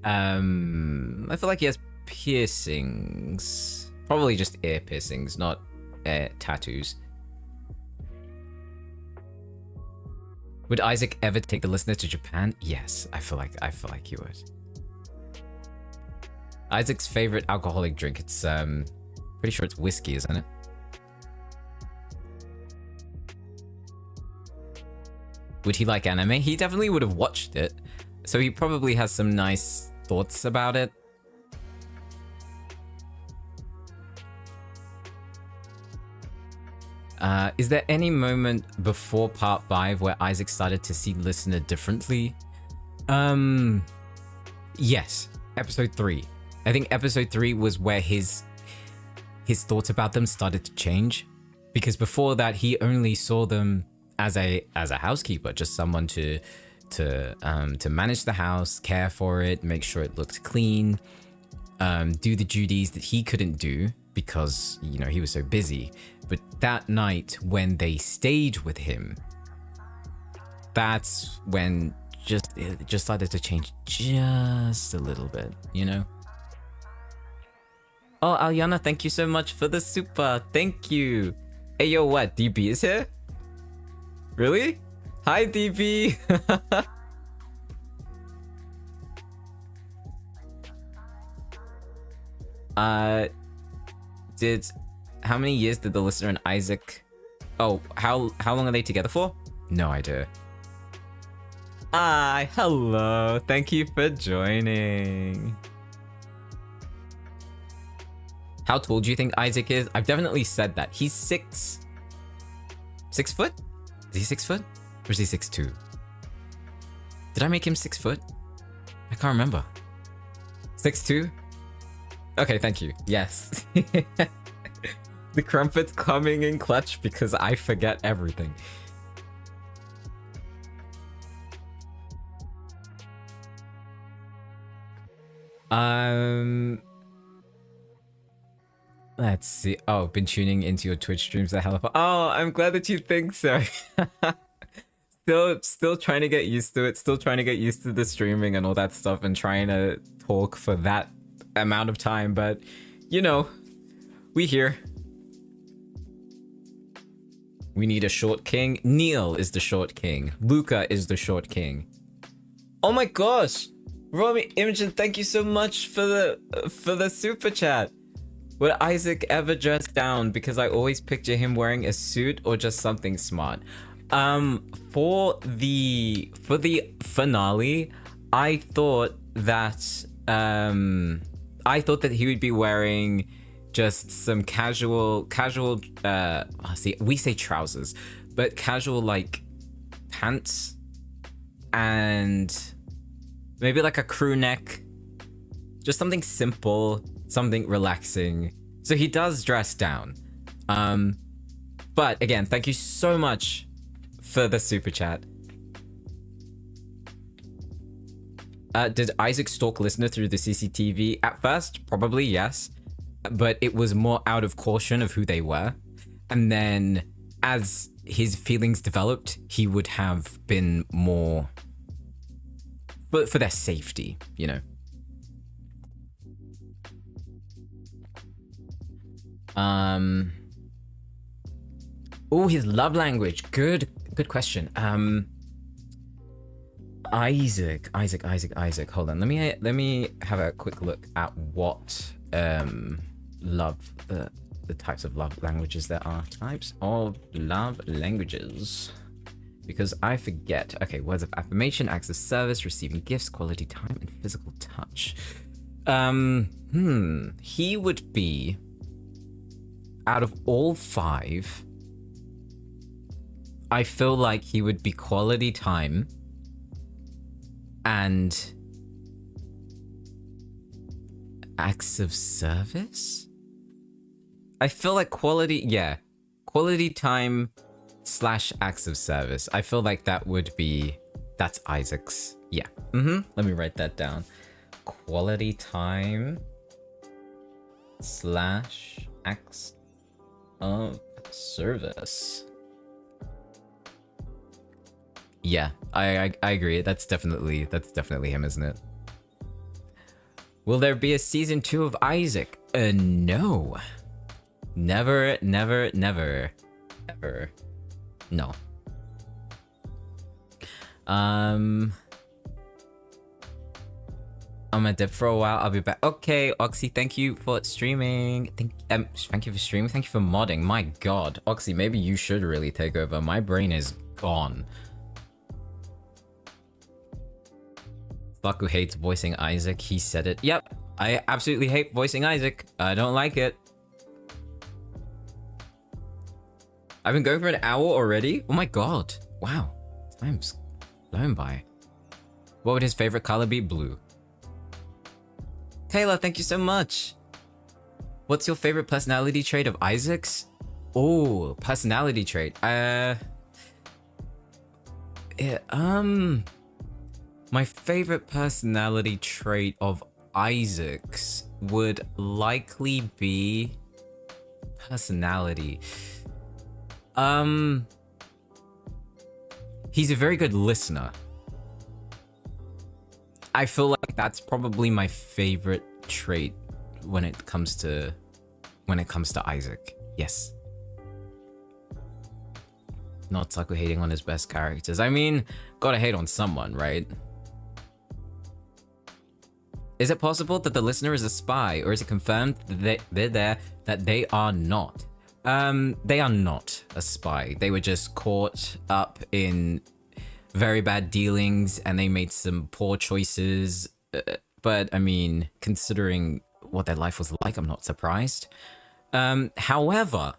I feel like he has piercings. Probably just ear piercings, not tattoos. Would Isaac ever take the listener to Japan? Yes, I feel like he would. Isaac's favorite alcoholic drink, it's pretty sure it's whiskey, isn't it? Would he like anime? He definitely would have watched it, so he probably has some nice thoughts about it. Is there any moment before part 5 where Isaac started to see listener differently? Yes, episode 3. I think episode 3 was where his thoughts about them started to change, because before that he only saw them as a housekeeper, just someone to manage the house, care for it, make sure it looked clean, do the duties that he couldn't do because, you know, he was so busy. But that night when they stayed with him, that's when it just started to change just a little bit, you know? Oh, Alyana, thank you so much for the super. Thank you. Hey, yo, what? DB is here? Really? Hi, DB. How many years did the listener and Isaac... Oh, how long are they together for? No idea. Hi, hello. Thank you for joining. How tall do you think Isaac is? I've definitely said that. He's 6 foot? Is he 6 foot? Or is he 6'2"? Did I make him 6 foot? I can't remember. 6'2"? Okay, thank you. Yes. The crumpet's coming in clutch because I forget everything. Let's see. Oh, been tuning into your Twitch streams a hell of a... Oh, I'm glad that you think so. Still trying to get used to it. Still trying to get used to the streaming and all that stuff and trying to talk for that amount of time. But, you know, we here. We need a short king. Neil is the short king. Luca is the short king. Oh my gosh! Romy Imogen, thank you so much for the super chat. Would Isaac ever dress down? Because I always picture him wearing a suit or just something smart. For the finale, I thought that he would be wearing just some casual see, we say trousers, but casual like pants and Maybe like a crew neck. Just something simple, something relaxing. So he does dress down. But again, thank you so much for the super chat. Did Isaac stalk listener through the CCTV? At first, probably yes. But it was more out of caution of who they were. And then as his feelings developed, he would have been more... But for their safety, you know. Oh, his love language. Good question. Isaac. Hold on. Let me have a quick look at what the types of love languages there are. Types of love languages. Because I forget. Okay, words of affirmation, acts of service, receiving gifts, quality time, and physical touch. He would be, out of all 5, I feel like he would be quality time and acts of service? I feel like quality time / acts of service. I feel like that's Isaac's. Yeah. Let me write that down. Quality time / acts of service. Yeah, I agree. That's definitely him, isn't it? Will there be a season 2 of Isaac? No. Never, ever. No. I'm a dip for a while. I'll be back. Okay, Oxy, thank you for streaming. Thank you for streaming. Thank you for modding. My God, Oxy, maybe you should really take over. My brain is gone. Fuck who hates voicing Isaac. He said it. Yep, I absolutely hate voicing Isaac. I don't like it. I've been going for an hour already? Oh my God. Wow. Time's flown by. What would his favorite color be? Blue. Taylor, thank you so much. What's your favorite personality trait of Isaac's? Oh, personality trait. My favorite personality trait of Isaac's would likely be personality. He's a very good listener. I feel like that's probably my favorite trait when it comes to Isaac. Yes. Not Saku hating on his best characters. I mean, gotta hate on someone, right? Is it possible that the listener is a spy, or is it confirmed that they are not? They are not a spy. They were just caught up in very bad dealings and they made some poor choices. But I mean, considering what their life was like, I'm not surprised. However,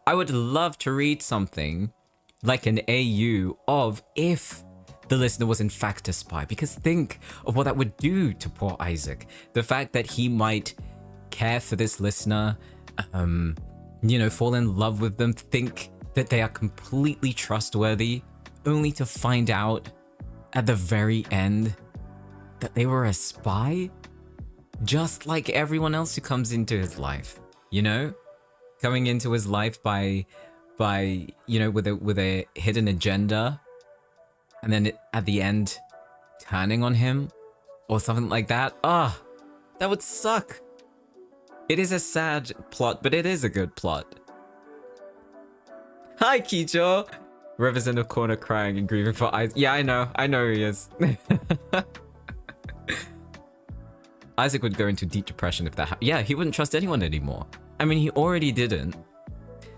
I would love to read something like an AU of if the listener was in fact a spy, because think of what that would do to poor Isaac. The fact that he might care for this listener, fall in love with them, think that they are completely trustworthy, only to find out at the very end that they were a spy, just like everyone else who comes into his life, coming into his life by with a hidden agenda, and then at the end turning on him or something like that. That would suck. It is a sad plot, but it is a good plot. Hi, Kicho. River's in the corner crying and grieving for Isaac. Yeah, I know he is. Isaac would go into deep depression if that happened. Yeah, he wouldn't trust anyone anymore. I mean, he already didn't.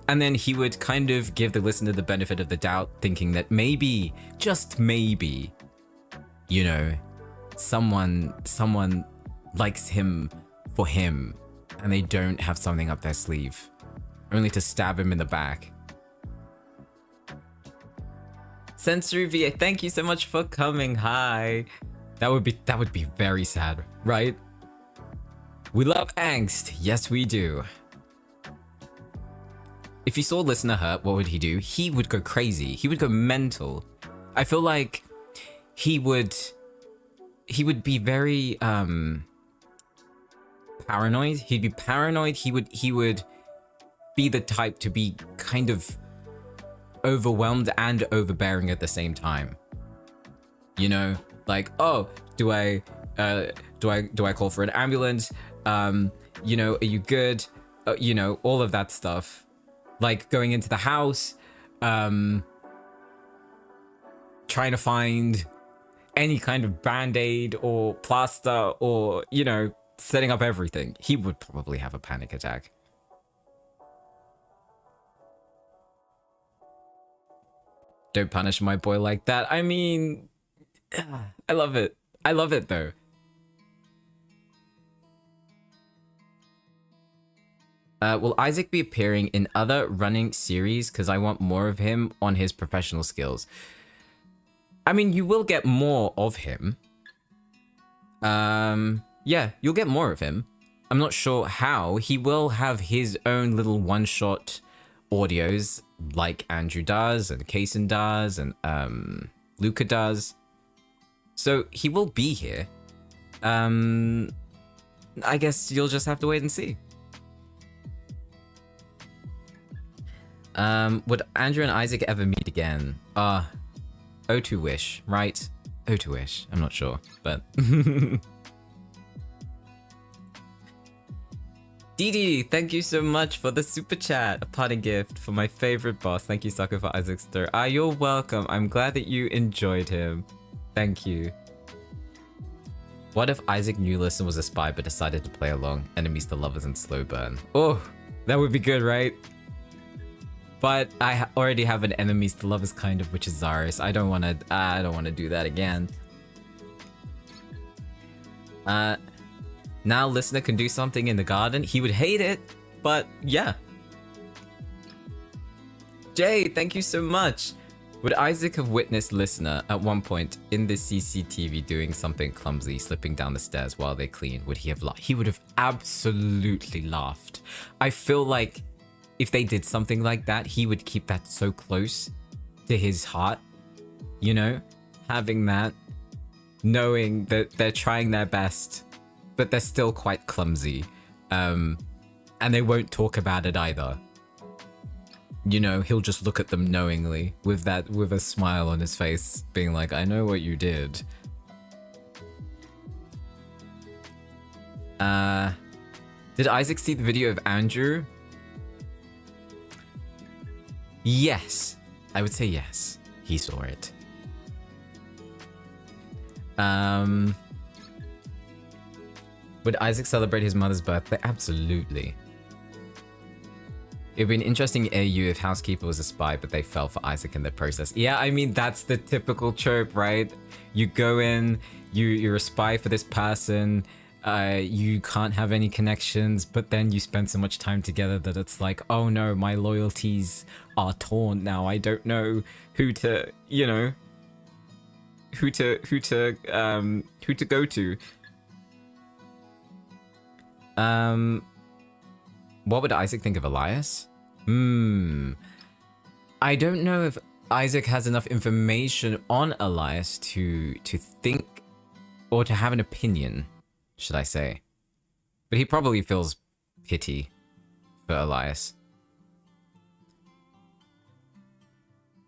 And then he would kind of give the listener the benefit of the doubt, thinking that maybe, just maybe, someone likes him for him, and they don't have something up their sleeve, only to stab him in the back. Sensory VA, thank you so much for coming. Hi. That would be very sad, right? We love angst. Yes, we do. If you saw listener hurt, what would he do? He would go crazy. He would go mental. I feel like he would be very paranoid. He'd be paranoid. He would be the type to be kind of overwhelmed and overbearing at the same time. You know, like, oh, do I call for an ambulance? You know, are you good? You know, all of that stuff. Like going into the house, trying to find any kind of band-aid or plaster or, you know, setting up everything. He would probably have a panic attack. Don't punish my boy like that. I mean, I love it. I love it though. Will Isaac be appearing in other running series? Because I want more of him on his professional skills. I mean, you will get more of him. Yeah, you'll get more of him. I'm not sure how. He will have his own little one-shot audios, like Andrew does, and Kason does, and Luca does. So he will be here. I guess you'll just have to wait and see. Would Andrew and Isaac ever meet again? O2 wish, right? O2 wish. I'm not sure, but... Didi, thank you so much for the super chat. A parting gift for my favorite boss. Thank you, Sucker, for Isaac's story. You're welcome. I'm glad that you enjoyed him. Thank you. What if Isaac knew Listen was a spy but decided to play along? Enemies to lovers and slow burn. Oh, that would be good, right? But I already have an enemies to lovers kind of, which is Zaris. I don't want to do that again. Now Listener can do something in the garden. He would hate it, but yeah. Jay, thank you so much. Would Isaac have witnessed Listener at one point in the CCTV doing something clumsy, slipping down the stairs while they clean? Would he have laughed? He would have absolutely laughed. I feel like if they did something like that, he would keep that so close to his heart, you know? Having that, knowing that they're trying their best, but they're still quite clumsy. And they won't talk about it either. You know, he'll just look at them knowingly with a smile on his face, being like, I know what you did. Did Isaac see the video of Andrew? Yes. I would say yes. He saw it. Would Isaac celebrate his mother's birthday? Absolutely. It'd be an interesting AU if Housekeeper was a spy, but they fell for Isaac in the process. Yeah, I mean, that's the typical trope, right? You go in, you're a spy for this person, you can't have any connections, but then you spend so much time together that it's like, oh no, my loyalties are torn now. I don't know who to, you know, who to go to. What would Isaac think of Elias? I don't know if Isaac has enough information on Elias to think or to have an opinion, should I say. But he probably feels pity for Elias.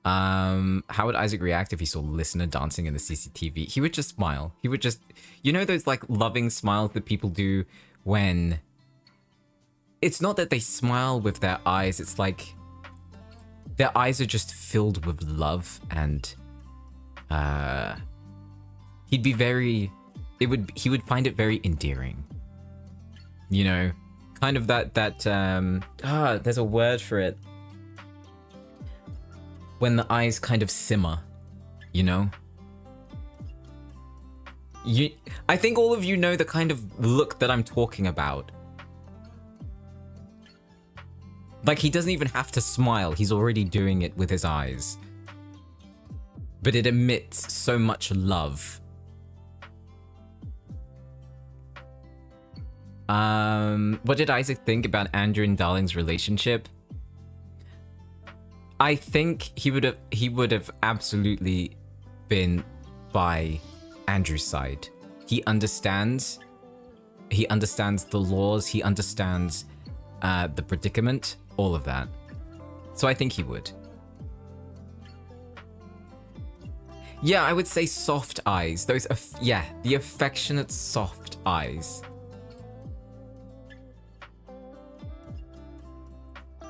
How would Isaac react if he saw Listener dancing in the CCTV? He would just smile. He would just, you know, those like loving smiles that people do when it's not that they smile with their eyes, it's like their eyes are just filled with love, and he would find it very endearing. You know, kind of there's a word for it. When the eyes kind of simmer, you know? I think all of you know the kind of look that I'm talking about. Like, he doesn't even have to smile. He's already doing it with his eyes. But it emits so much love. What did Isaac think about Andrew and Darling's relationship? I think he would have absolutely been by Andrew's side. He understands the laws, he understands the predicament, all of that. So I think he would. Yeah, I would say soft eyes. Those, yeah, the affectionate soft eyes.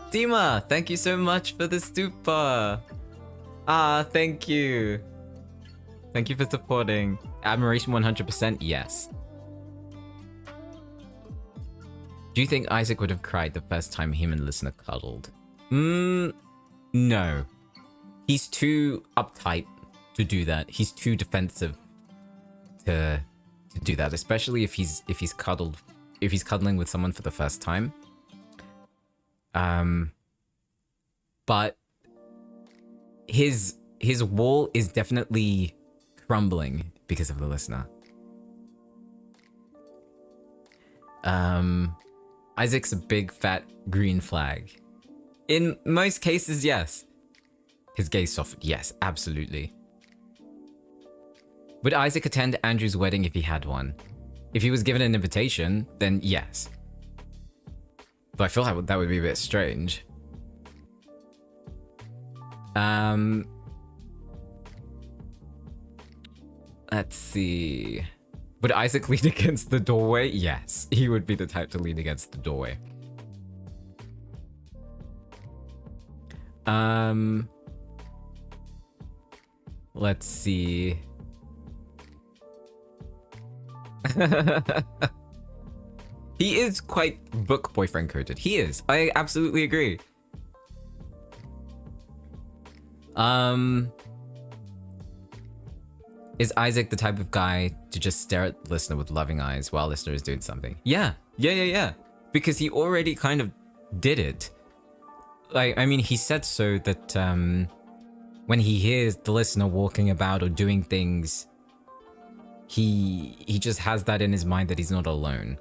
Dima, thank you so much for the super. Thank you. Thank you for supporting. Admiration 100%, yes. Do you think Isaac would have cried the first time him and Listener cuddled? No. He's too uptight to do that. He's too defensive to do that, especially if he's cuddling with someone for the first time. But his wall is definitely crumbling because of the Listener. Isaac's a big fat green flag. In most cases, yes. His gaze softened, yes, absolutely. Would Isaac attend Andrew's wedding if he had one? If he was given an invitation, then yes. But I feel like that would be a bit strange. Let's see. Would Isaac lean against the doorway? Yes, he would be the type to lean against the doorway. Let's see. He is quite book boyfriend coded. He is. I absolutely agree. Is Isaac the type of guy to just stare at the Listener with loving eyes while Listener is doing something? Yeah. Because he already kind of did it. Like, I mean, he said so that when he hears the Listener walking about or doing things, he just has that in his mind that he's not alone.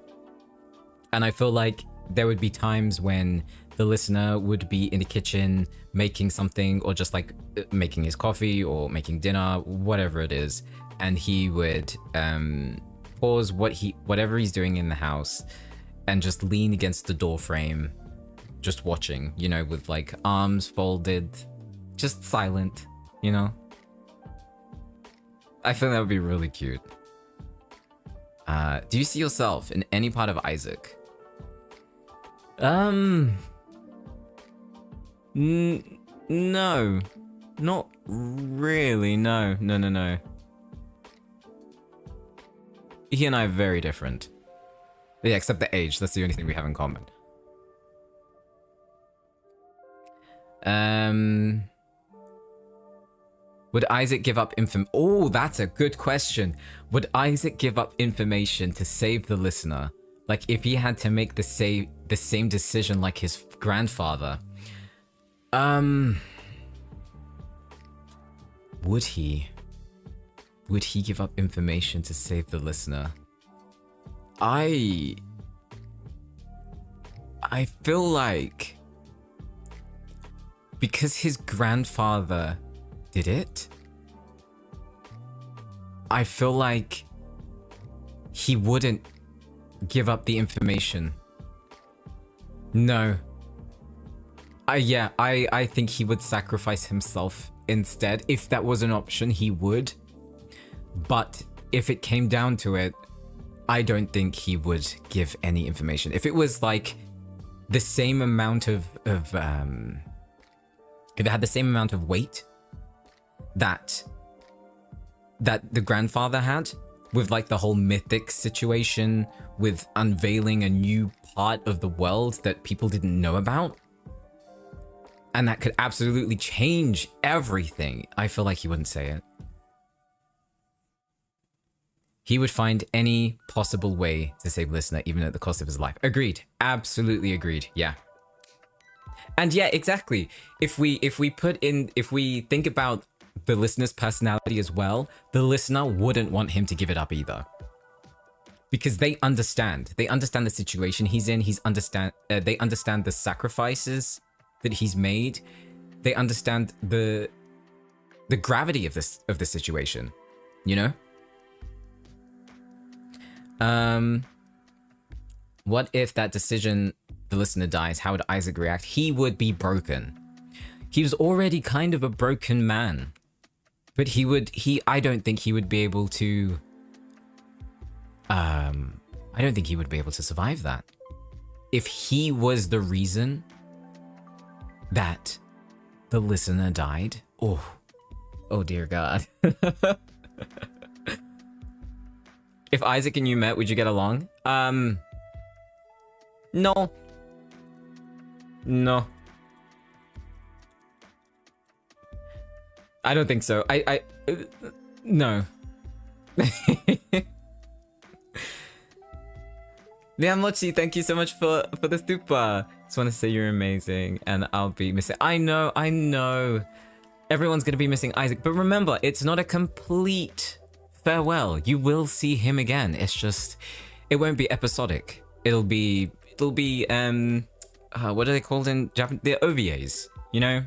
And I feel like there would be times when the Listener would be in the kitchen making something, or just like making his coffee or making dinner, whatever it is, and he would pause whatever he's doing in the house and just lean against the door frame, just watching, you know, with like arms folded, just silent, you know. I think that would be really cute. Do you see yourself in any part of Isaac? No, not really. No. He and I are very different. Yeah, except the age. That's the only thing we have in common. Would Isaac give up Oh, that's a good question. Would Isaac give up information to save the Listener? Like, if he had to make the same decision like his grandfather. Would he give up information to save the Listener? I feel like because his grandfather did it, I feel like he wouldn't give up the information. No. I think he would sacrifice himself instead. If that was an option, he would. But if it came down to it, I don't think he would give any information. If it was like the same amount of if it had the same amount of weight that the grandfather had, with like the whole mythic situation, with unveiling a new part of the world that people didn't know about, and that could absolutely change everything, I feel like he wouldn't say it. He would find any possible way to save Listener, even at the cost of his life. Agreed. Absolutely agreed. Yeah. And yeah, exactly. If we think about the Listener's personality as well, the Listener wouldn't want him to give it up either. because they understand the situation he's in. They understand the sacrifices that he's made. They understand the gravity of the situation, you know? What if that decision, the listener dies? How would Isaac react? He would be broken. He was already kind of a broken man, but I don't think he would be able to, I don't think he would be able to survive that. If he was the reason that the listener died, oh dear God. If Isaac and you met, would you get along? No. No. I don't think so. No. Yeah, Mochi, thank you so much for the super. Just want to say you're amazing, and I'll be missing. I know. Everyone's gonna be missing Isaac, but remember, it's not a complete farewell. You will see him again. It's just, it won't be episodic. It'll be what are they called in Japan? The OVAs, you know?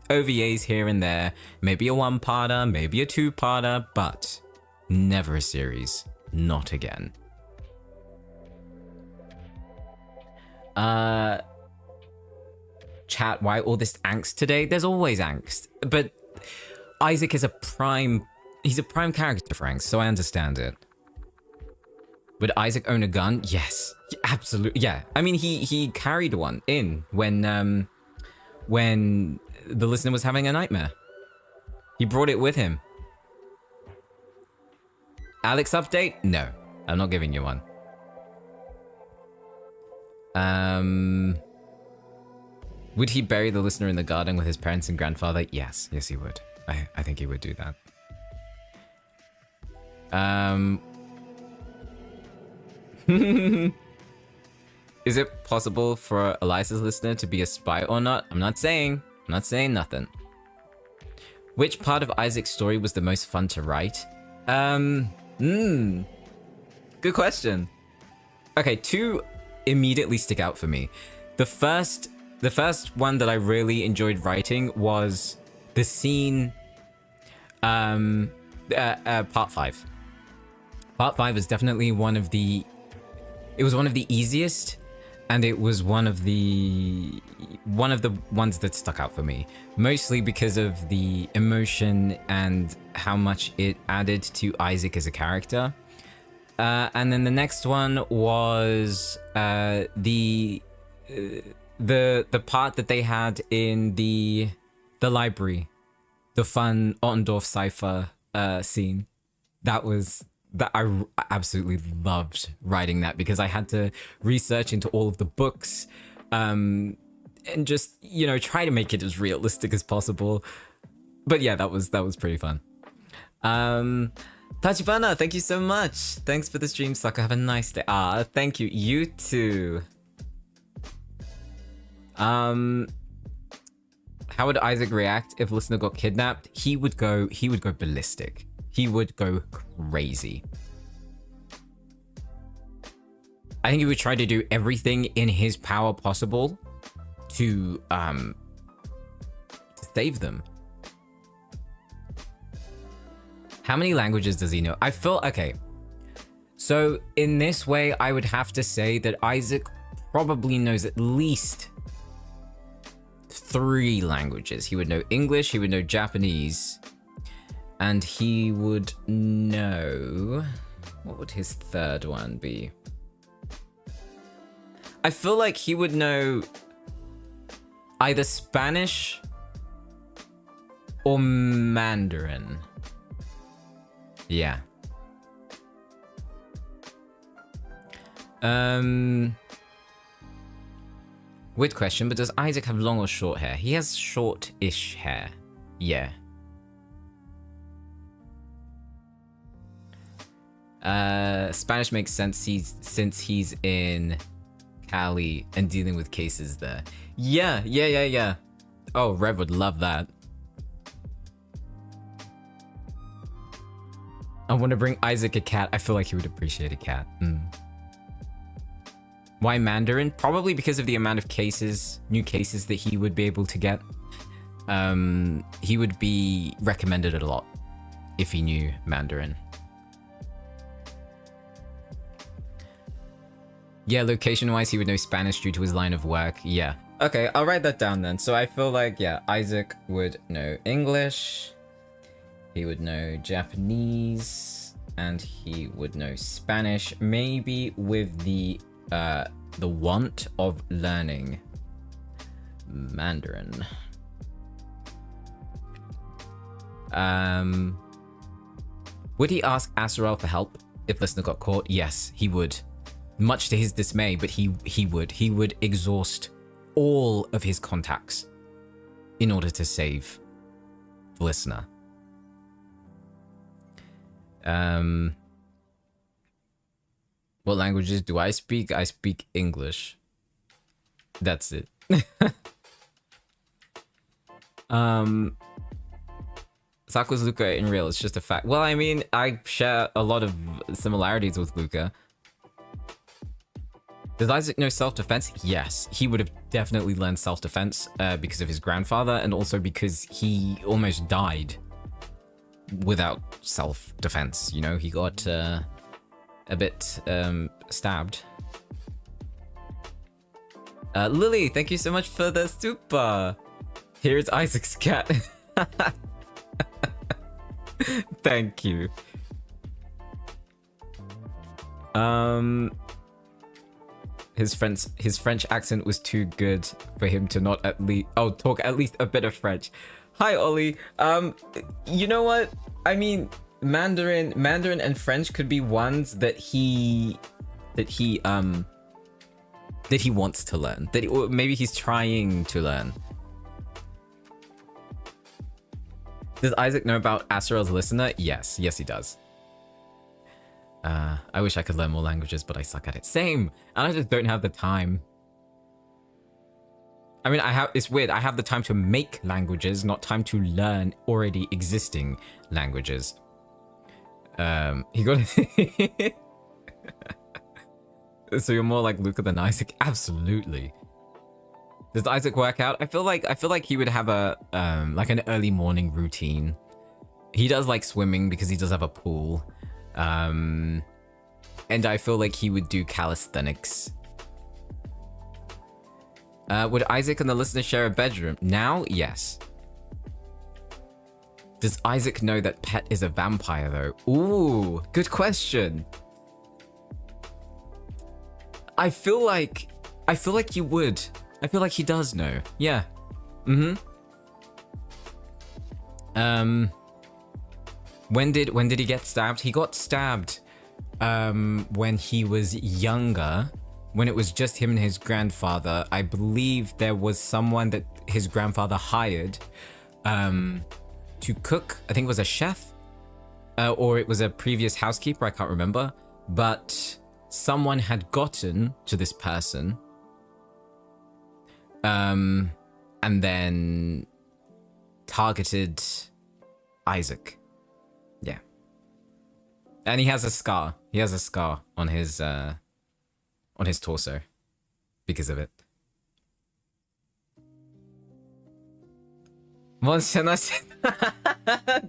OVAs here and there. Maybe a one-parter, maybe a two-parter, but never a series. Not again. Chat, why all this angst today? There's always angst, but Isaac is he's a prime character for angst, so I understand it. Would Isaac own a gun? Yes, absolutely. Yeah, I mean, he carried one in when the listener was having a nightmare. He brought it with him. Alex update? No, I'm not giving you one. Would he bury the listener in the garden with his parents and grandfather? Yes, he would. I think he would do that. Is it possible for Eliza's listener to be a spy or not? I'm not saying nothing. Which part of Isaac's story was the most fun to write? Good question. Okay, two immediately stick out for me. The first one that I really enjoyed writing was the scene, part 5. Part 5 is definitely one of the easiest, and it was one of the ones that stuck out for me, mostly because of the emotion and how much it added to Isaac as a character. And then the next one was the part that they had in the library, the fun Ottendorf cipher scene. That I absolutely loved writing that, because I had to research into all of the books, and just, you know, try to make it as realistic as possible. But yeah, that was pretty fun. Tachibana, thank you so much. Thanks for the stream, sucker. Have a nice day. Thank you. You too. How would Isaac react if listener got kidnapped? He would go ballistic. He would go crazy. I think he would try to do everything in his power possible to save them. How many languages does he know? I feel okay. So in this way, I would have to say that Isaac probably knows at least 3 languages. He would know English, he would know Japanese, and he would know... what would his third one be? I feel like he would know either Spanish or Mandarin. Yeah. Weird question, but does Isaac have long or short hair? He has short-ish hair. Yeah. Spanish makes sense since he's in Cali and dealing with cases there. Yeah. Oh, Rev would love that. I want to bring Isaac a cat. I feel like he would appreciate a cat. Why Mandarin? Probably because of the amount of cases, new cases that he would be able to get. He would be recommended a lot if he knew Mandarin. Yeah, location-wise, he would know Spanish due to his line of work. Yeah. Okay, I'll write that down then. So I feel like, yeah, Isaac would know English. He would know Japanese. And he would know Spanish. Maybe with the want of learning Mandarin. Would he ask Azrael for help if listener got caught? Yes, he would. Much to his dismay, but he would exhaust all of his contacts in order to save the listener. What languages do I speak? I speak English. That's it. Saku's Luca in real, it's just a fact. Well, I mean, I share a lot of similarities with Luca. Does Isaac know self-defense? Yes, he would have definitely learned self-defense because of his grandfather, and also because he almost died without self-defense. You know, he got a bit stabbed. Lily, thank you so much for the super. Here's Isaac's cat. Thank you. His French accent was too good for him to not at least talk at least a bit of French. Hi Ollie. You know what? I mean, Mandarin and French could be ones that he wants to learn. Or maybe he's trying to learn. Does Isaac know about Azrael's listener? Yes, he does. I wish I could learn more languages, but I suck at it. Same, and I just don't have the time. I mean, it's weird. I have the time to make languages, not time to learn already existing languages. He got. So you're more like Luca than Isaac? Absolutely. Does Isaac work out? I feel like he would have a like an early morning routine. He does like swimming because he does have a pool. And I feel like he would do calisthenics. Would Isaac and the listener share a bedroom? Now, yes. Does Isaac know that Pet is a vampire though? Ooh, good question. I feel like he would. I feel like he does know. Yeah. When did he get stabbed? He got stabbed when he was younger, when it was just him and his grandfather. I believe there was someone that his grandfather hired to cook. I think it was a chef, or it was a previous housekeeper. I can't remember, but someone had gotten to this person, and then targeted Isaac. Yeah. And he has a scar. He has a scar on his torso because of it.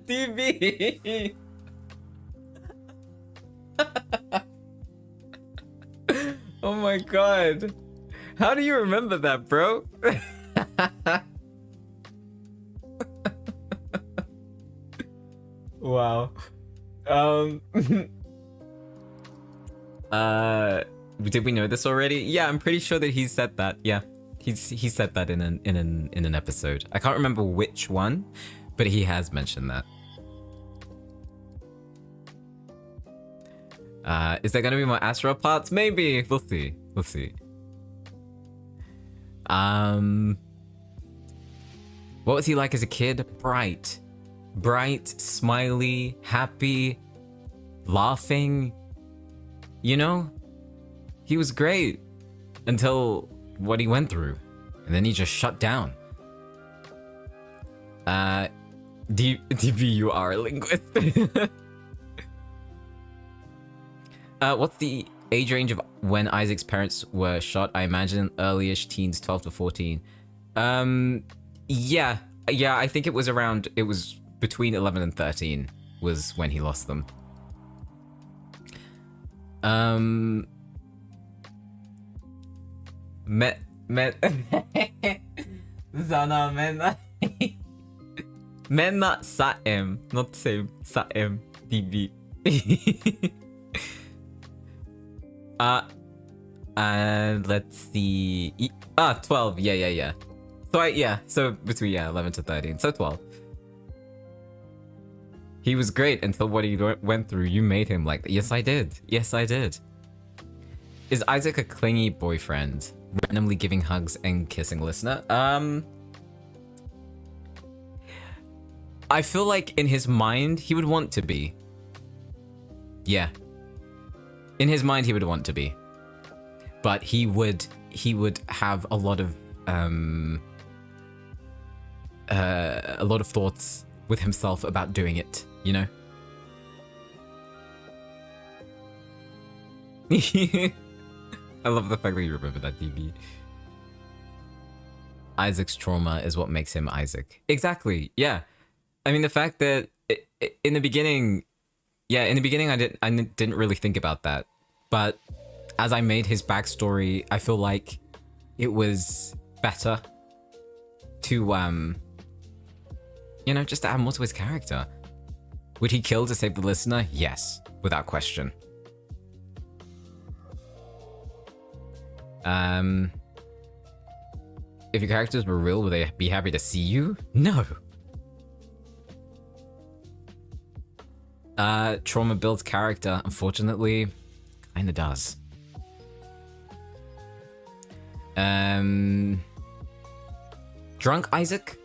TV. Oh my god. How do you remember that, bro? Wow. Did we know this already? Yeah, I'm pretty sure that he said that. Yeah, he said that in an episode. I can't remember which one, but he has mentioned that. Is there gonna be more Astro parts? Maybe. We'll see. We'll see. What was he like as a kid? Bright, smiley, happy, laughing. You know, he was great until what he went through, and then he just shut down. DB, you are a linguist. What's the age range of when Isaac's parents were shot? I imagine early-ish teens, 12 to 14. Yeah, I think it was between 11 and 13 was when he lost them. Zana Menna Saem, not same, Saem, DB. And let's see. 12, yeah. So between, 11 to 13, so 12. He was great until what he went through. You made him like that. Yes, I did. Is Isaac a clingy boyfriend? Randomly giving hugs and kissing listener? I feel like in his mind, he would want to be. Yeah. In his mind, he would want to be. But he would have a lot of thoughts with himself about doing it, you know? I love the fact that you remember that, DB. Isaac's trauma is what makes him Isaac. Exactly, yeah. I mean, the fact that in the beginning, I didn't really think about that. But as I made his backstory, I feel like it was better to, just to add more to his character. Would he kill to save the listener? Yes, without question. If your characters were real, would they be happy to see you? No. Trauma builds character, unfortunately. Kinda does. Drunk Isaac?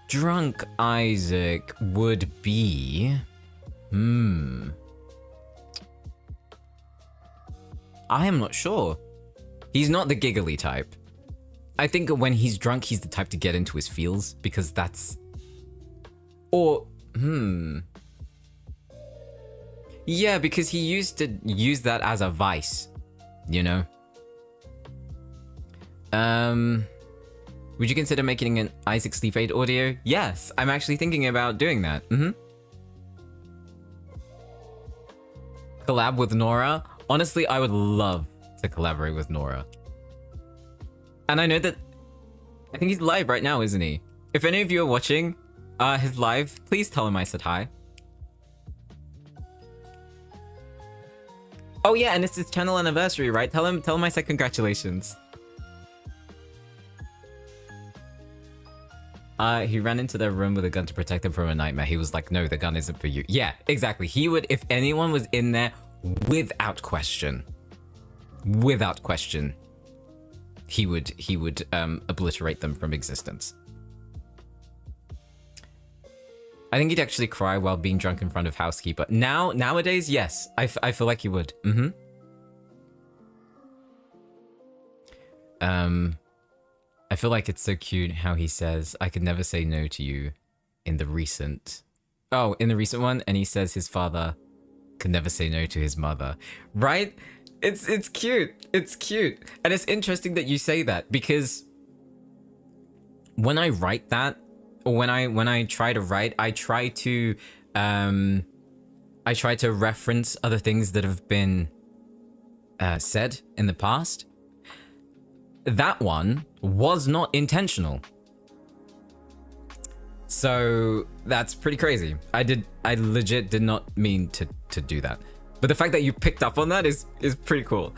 Drunk Isaac would be... I am not sure. He's not the giggly type. I think when he's drunk, he's the type to get into his feels, because that's... Or, Yeah, because he used to use that as a vice, you know? Would you consider making an Isaac sleep aid audio? Yes, I'm actually thinking about doing that. Collab with Nora? Honestly, I would love to collaborate with Nora. And I know that... I think he's live right now, isn't he? If any of you are watching his live, please tell him I said hi. Oh yeah, and it's his channel anniversary, right? Tell him I said congratulations. He ran into their room with a gun to protect him from a nightmare. He was like, no, the gun isn't for you. Yeah, exactly. He would, if anyone was in there, without question, he would obliterate them from existence. I think he'd actually cry while being drunk in front of housekeeper. Nowadays, yes, I feel like he would. I feel like it's so cute how he says, I could never say no to you in the recent one, and he says his father could never say no to his mother. Right? It's cute. It's cute. And it's interesting that you say that, because when I write that, or when I try to write, I try to reference other things that have been said in the past. That one was not intentional. So that's pretty crazy. I legit did not mean to do that. But the fact that you picked up on that is pretty cool.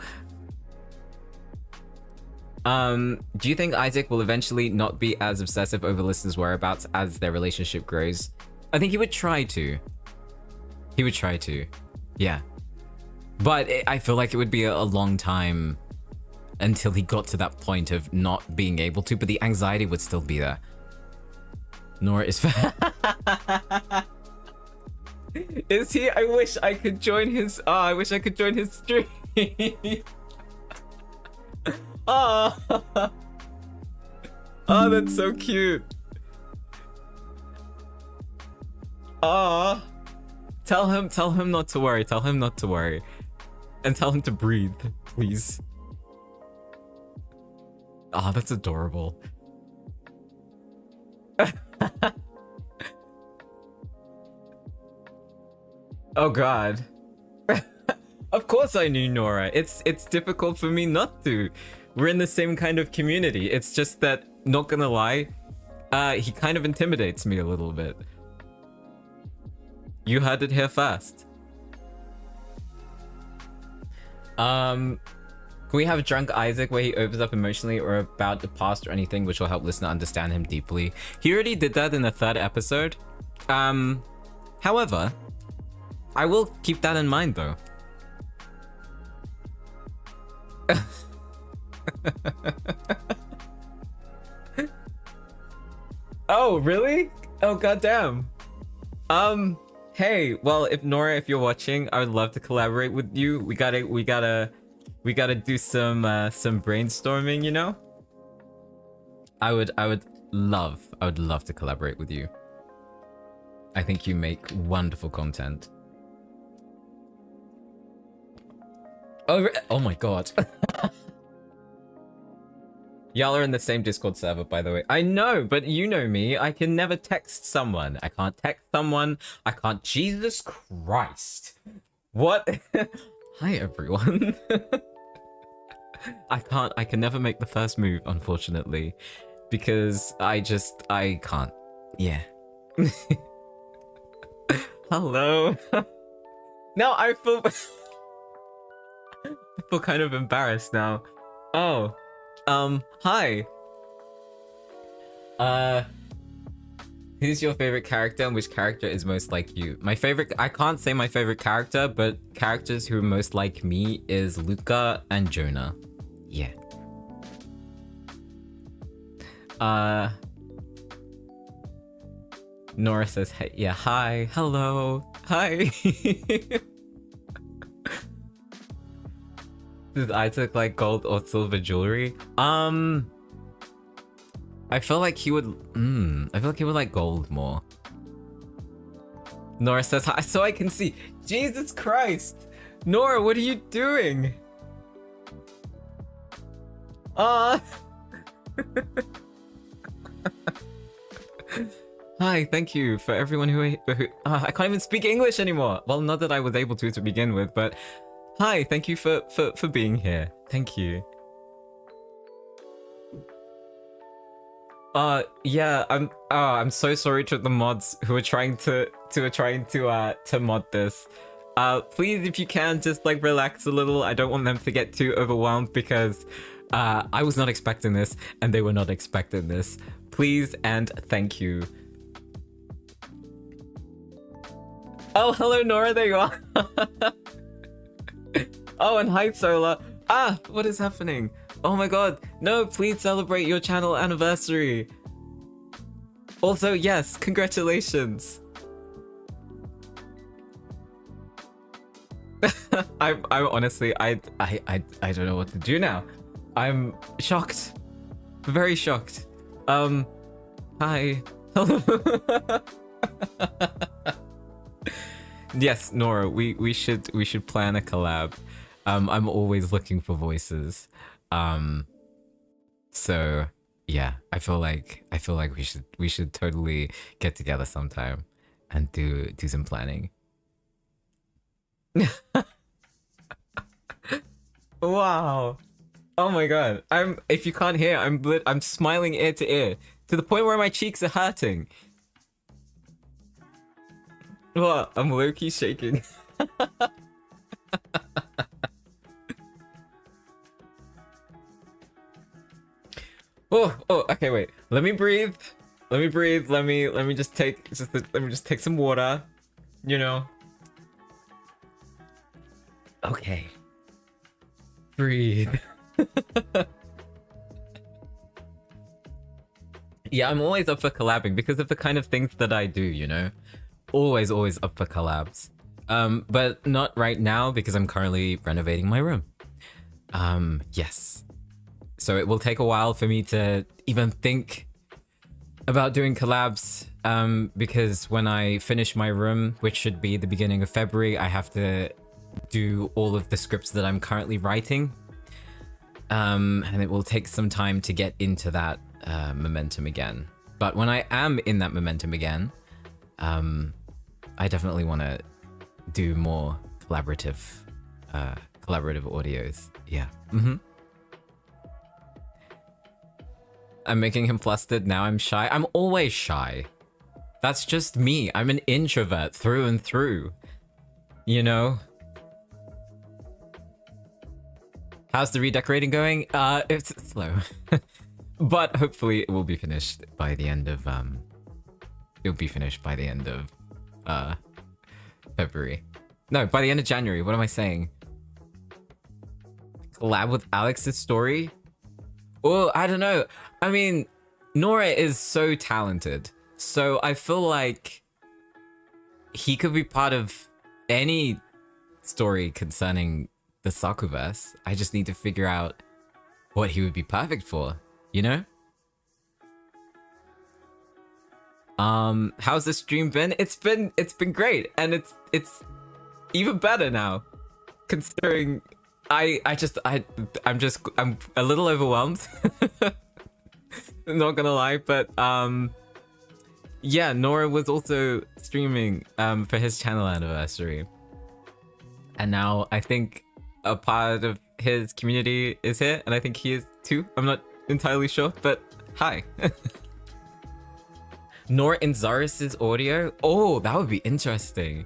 Do you think Isaac will eventually not be as obsessive over listeners' whereabouts as their relationship grows? I think he would try to. Yeah. But I feel like it would be a long time until he got to that point of not being able to, but the anxiety would still be there. Nora is Is he? I wish I could join his... Oh, I wish I could join his stream. Oh. Oh, that's so cute. Oh. Tell him not to worry. Tell him not to worry. And tell him to breathe, please. Ah, that's adorable. Oh god. Of course I knew Nora. It's difficult for me not to. We're in the same kind of community. It's just that, not gonna lie, he kind of intimidates me a little bit. You heard it here first. Can we have Drunk Isaac where he opens up emotionally or about the past or anything which will help listener understand him deeply? He already did that in the 3rd episode. However, I will keep that in mind though. Oh, really? Oh, goddamn. Hey, well, if Nora, if you're watching, I would love to collaborate with you. We gotta do some brainstorming, you know? I would love to collaborate with you. I think you make wonderful content. Oh my god. Y'all are in the same Discord server, by the way. I know, but you know me. I can never text someone. I can't text someone. I can't... Jesus Christ. What? Hi, everyone. I can never make the first move, unfortunately. Because I can't. Yeah. Hello. No, I feel kind of embarrassed now. Oh. Hi. Who's your favorite character and which character is most like you? My favorite... I can't say my favorite character, but characters who are most like me is Luca and Jonah. Yeah. Nora says, hey, yeah, hi, hello, hi. Does Isaac like gold or silver jewelry? I feel like he would, I feel like he would like gold more. Nora says, hi, so I can see. Jesus Christ. Nora, what are you doing? Hi, thank you for everyone who I can't even speak English anymore. Well, not that I was able to begin with, but hi, thank you for being here. Thank you. Yeah, I'm so sorry to the mods who are trying to mod this. Please, if you can, just like relax a little. I don't want them to get too overwhelmed because I was not expecting this and they were not expecting this. Please and thank you. Oh, hello, Nora. There you are. Oh, and hi, Sola. Ah, what is happening? Oh my god. No, please celebrate your channel anniversary. Also, yes, congratulations. I'm honestly, I don't know what to do now. I'm shocked. Very shocked. Hi. Hello. Yes, Nora, we should plan a collab. I'm always looking for voices. So yeah, I feel like we should totally get together sometime and do some planning. Wow. Oh my god. If you can't hear, I'm smiling ear to ear to the point where my cheeks are hurting. What? I'm low-key shaking. Oh, okay, wait. Let me breathe. Let me just take some water, you know. Okay. Breathe. Yeah, I'm always up for collabing because of the kind of things that I do, you know. Always up for collabs. But not right now because I'm currently renovating my room. Yes. So it will take a while for me to even think about doing collabs, because when I finish my room, which should be the beginning of February, I have to do all of the scripts that I'm currently writing. And it will take some time to get into that momentum again. But when I am in that momentum again, I definitely want to do more collaborative audios. Yeah. I'm making him flustered. Now I'm shy. I'm always shy. That's just me. I'm an introvert through and through. You know? How's the redecorating going? It's slow. But hopefully it will be finished by the end of February. No, by the end of January. What am I saying? Collab with Alex's story? Oh, I don't know. I mean, Nora is so talented. So I feel like he could be part of any story concerning the Sakuverse. I just need to figure out what he would be perfect for, you know? How's the stream been? It's been great, and it's even better now, considering I'm a little overwhelmed. Not gonna lie, but yeah, Nora was also streaming for his channel anniversary, and now I think a part of his community is here, and I think he is too. I'm not entirely sure, but hi. Nora in Zaris's audio? Oh, that would be interesting.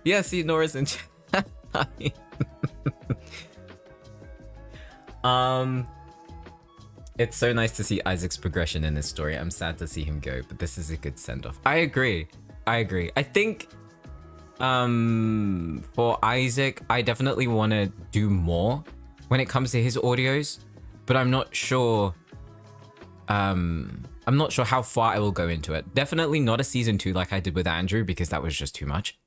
Yeah, see, Nora's in chat. It's so nice to see Isaac's progression in this story. I'm sad to see him go, but this is a good send-off. I agree. I think for Isaac, I definitely want to do more when it comes to his audios, but I'm not sure how far I will go into it. Definitely not a season 2 like I did with Andrew, because that was just too much.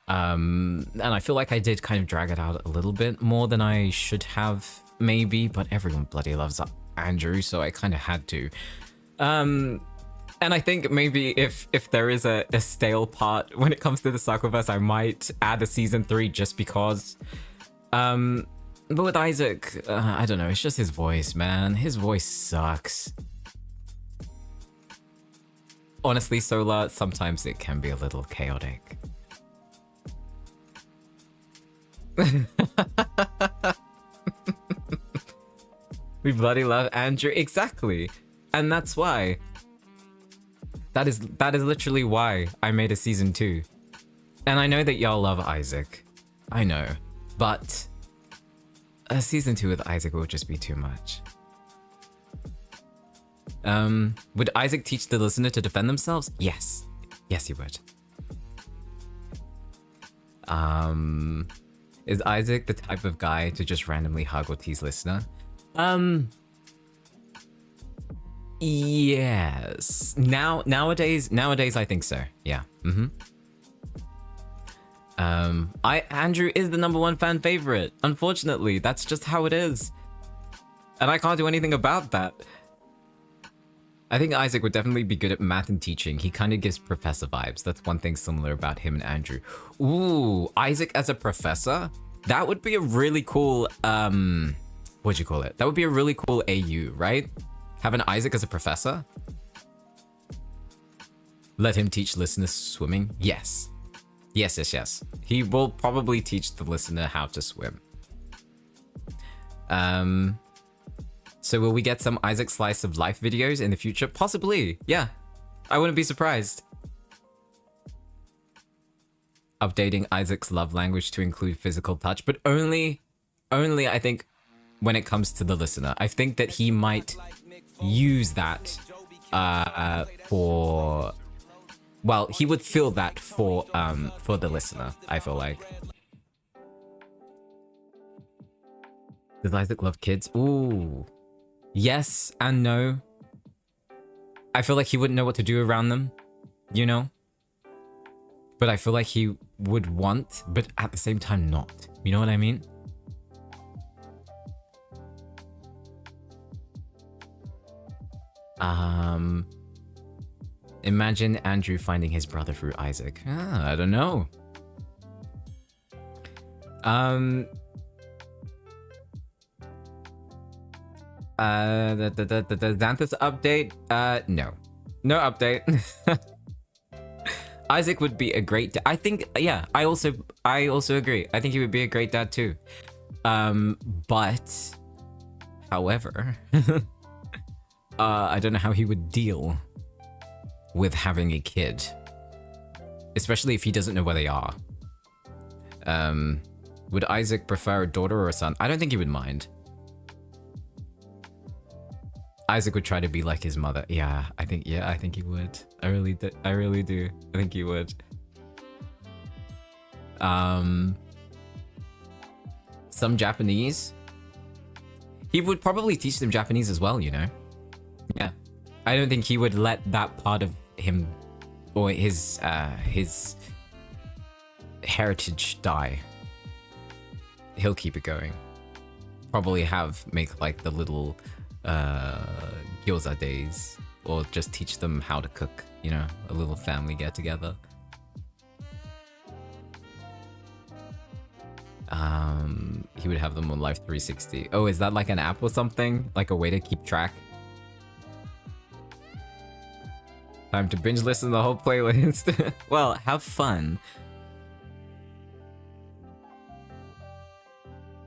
And I feel like I did kind of drag it out a little bit more than I should have, maybe, but everyone bloody loves Andrew, so I kind of had to. And I think maybe if there is a stale part when it comes to the Sakuverse, I might add a season 3 just because. But with Isaac, I don't know, it's just his voice, man. His voice sucks. Honestly, Solar, sometimes it can be a little chaotic. We bloody love Andrew. Exactly. And that's why. That is literally why I made a season 2. And I know that y'all love Isaac. I know. But a season 2 with Isaac will just be too much. Would Isaac teach the listener to defend themselves? Yes. Yes, he would. Is Isaac the type of guy to just randomly hug or tease listener? Yes. Nowadays I think so. Yeah. Andrew is the #1 fan favorite. Unfortunately, that's just how it is. And I can't do anything about that. I think Isaac would definitely be good at math and teaching. He kind of gives professor vibes. That's one thing similar about him and Andrew. Ooh, Isaac as a professor? That would be a really cool, what'd you call it? That would be a really cool AU, right? Have an Isaac as a professor? Let him teach listeners swimming? Yes. Yes. He will probably teach the listener how to swim. So will we get some Isaac Slice of Life videos in the future? Possibly, yeah. I wouldn't be surprised. Updating Isaac's love language to include physical touch, but only I think when it comes to the listener. I think that he might use that for... Well, he would feel that for the listener, I feel like. Does Isaac love kids? Ooh. Yes and no. I feel like he wouldn't know what to do around them, you know? But I feel like he would want, but at the same time not. You know what I mean? Imagine Andrew finding his brother through Isaac. I don't know. The Xanthus update? No. No update. Isaac would be a great I think, yeah, I also agree. I think he would be a great dad too. But, however, I don't know how he would deal with having a kid. Especially if he doesn't know where they are. Would Isaac prefer a daughter or a son? I don't think he would mind. Isaac would try to be like his mother. Yeah, I think he would. I really do. I think he would. Some Japanese. He would probably teach them Japanese as well, you know? Yeah. I don't think he would let that part of him or his heritage die. He'll keep it going. Probably make like the little gyoza days, or just teach them how to cook, you know, a little family get together. He would have them on Life 360. Oh, is that like an app or something? Like a way to keep track? Time to binge listen the whole playlist. Well, have fun.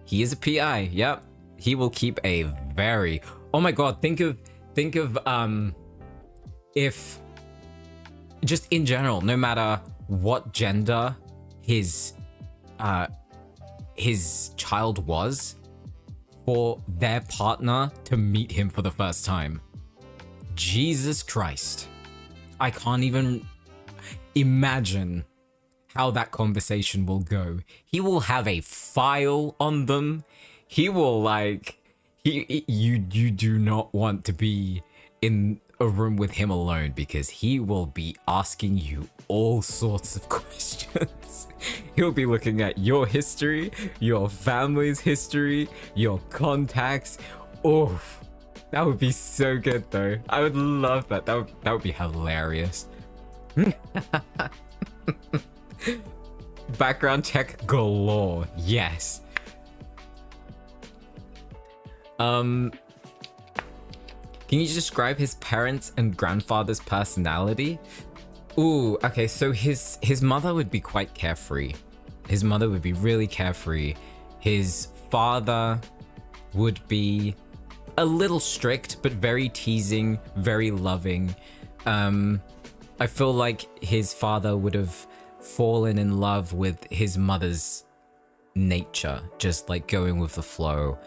He is a PI. Yep. He will keep a very... Oh my god, think of if just in general, no matter what gender his child was, for their partner to meet him for the first time. Jesus Christ. I can't even imagine how that conversation will go. He will have a file on them. He will like... You do not want to be in a room with him alone, because he will be asking you all sorts of questions. He'll be looking at your history, your family's history, your contacts. Oh, that would be so good though. I would love that. That would be hilarious. Background check galore. Yes. Can you describe his parents' and grandfather's personality? Ooh, okay, so his mother would be quite carefree. His mother would be really carefree. His father would be a little strict, but very teasing, very loving. I feel like his father would have fallen in love with his mother's nature, just like going with the flow.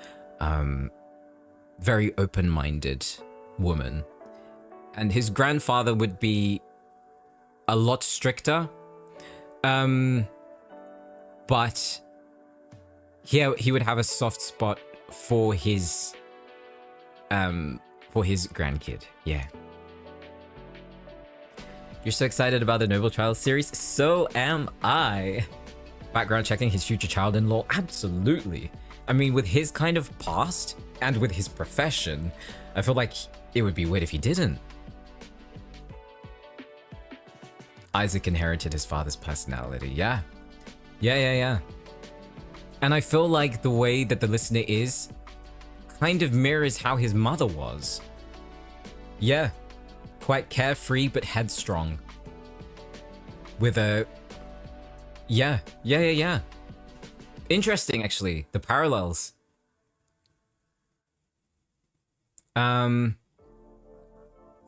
Very open-minded woman. And his grandfather would be a lot stricter. But he would have a soft spot for his grandkid. Yeah. You're so excited about the Noble Trials series? So am I. Background checking his future child-in-law? Absolutely. I mean, with his kind of past and with his profession, I feel like it would be weird if he didn't. Isaac inherited his father's personality. Yeah. Yeah. And I feel like the way that the listener is kind of mirrors how his mother was. Yeah. Quite carefree but headstrong. With a... Yeah. Interesting, actually, the parallels. I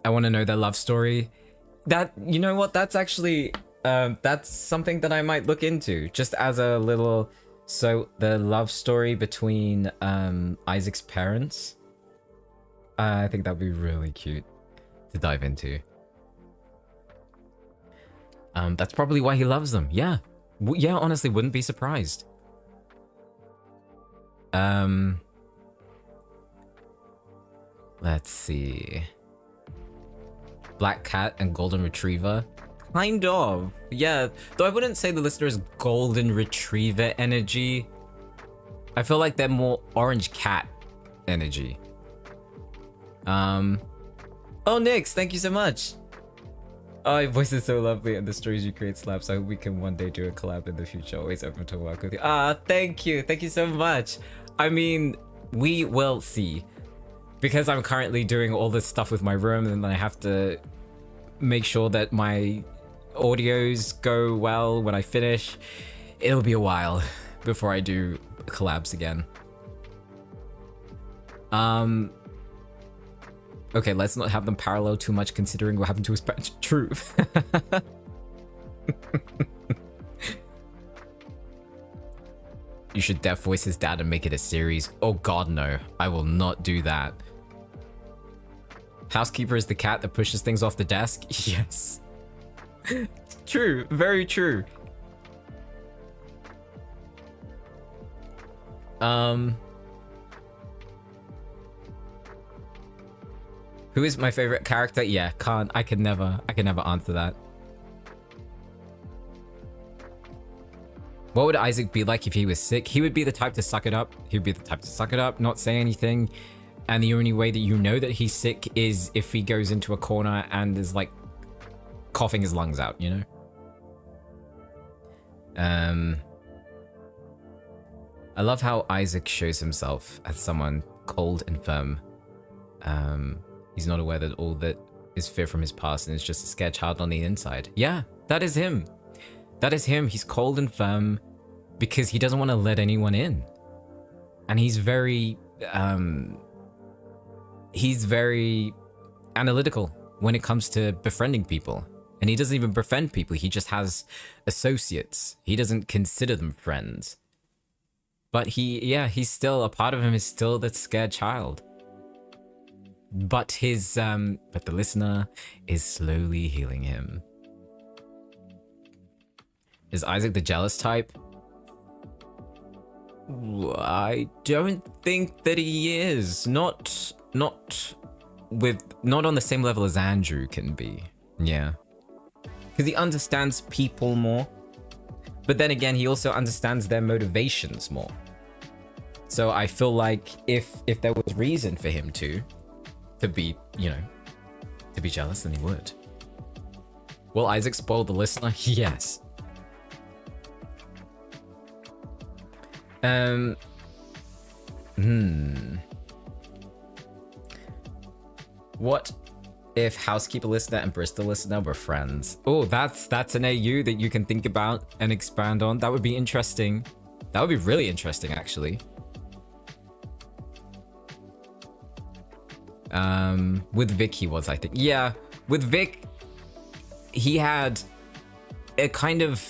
want to know their love story. That, you know what, that's actually, that's something that I might look into, just as a little, so the love story between, Isaac's parents. I think that'd be really cute to dive into. That's probably why he loves them, yeah. Yeah, honestly, wouldn't be surprised. Let's see. Black cat and golden retriever? Kind of. Yeah, though I wouldn't say the listener is golden retriever energy. I feel like they're more orange cat energy. Oh, Nix, thank you so much. Oh, your voice is so lovely and the stories you create slaps. I hope we can one day do a collab in the future. Always open to work with you. Ah, thank you. Thank you so much. I mean, we will see. Because I'm currently doing all this stuff with my room and I have to make sure that my audios go well when I finish. It'll be a while before I do collabs again. Okay, let's not have them parallel too much considering what happened to his patch. True. You should deaf voice his dad and make it a series. Oh god, no. I will not do that. Housekeeper is the cat that pushes things off the desk? Yes. True, very true. Who is my favorite character? Yeah, I can never answer that. What would Isaac be like if he was sick? He would be the type to suck it up. He would be the type to suck it up, not say anything. And the only way that you know that he's sick is if he goes into a corner and is like coughing his lungs out, you know? I love how Isaac shows himself as someone cold and firm. He's not aware that all that is fear from his past and is just a scared child on the inside. Yeah, that is him. That is him. He's cold and firm because he doesn't want to let anyone in. And he's very analytical when it comes to befriending people. And he doesn't even befriend people. He just has associates. He doesn't consider them friends. But he's still, a part of him is still that scared child. But the listener is slowly healing him. Is Isaac the jealous type? I don't think that he is. Not on the same level as Andrew can be. Yeah. Because he understands people more. But then again, he also understands their motivations more. So I feel like if there was reason for him to be, to be jealous, then he would. Will Isaac spoil the listener? Yes. What if housekeeper listener and Bristol listener were friends? Oh, that's an AU that you can think about and expand on. That would be interesting. That would be really interesting, actually. With Vic he was, I think. Yeah, with Vic, he had a kind of...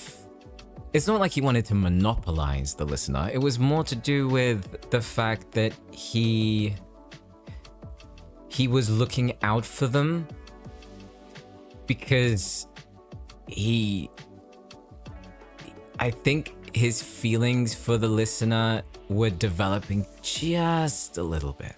It's not like he wanted to monopolize the listener. It was more to do with the fact that he was looking out for them because I think his feelings for the listener were developing just a little bit.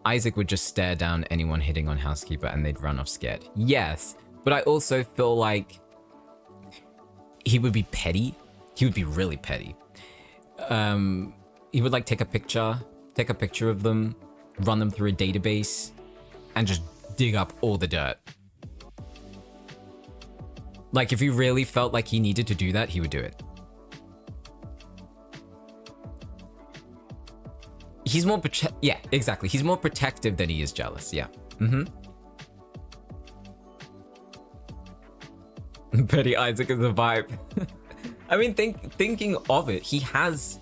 Isaac would just stare down anyone hitting on housekeeper and they'd run off scared. Yes, but I also feel like he would be petty. He would be really petty. He would like take a picture of them, run them through a database, and just dig up all the dirt. Like if he really felt like he needed to do that, he would do it. He's more yeah, exactly. He's more protective than he is jealous. Yeah. Petty Isaac is a vibe. I mean, thinking of it, he has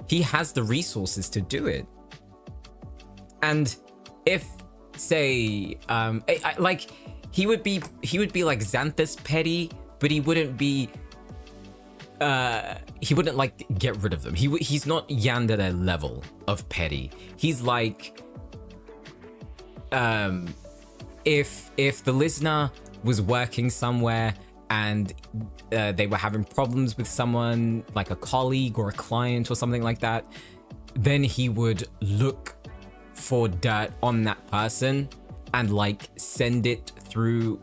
the resources to do it. And if, say, like he would be like Xanthus petty, but he wouldn't be. He wouldn't like get rid of them. He's not Yandere level of petty. He's like, if the listener was working somewhere and they were having problems with someone, like a colleague or a client or something like that, then he would look for dirt on that person and like send it through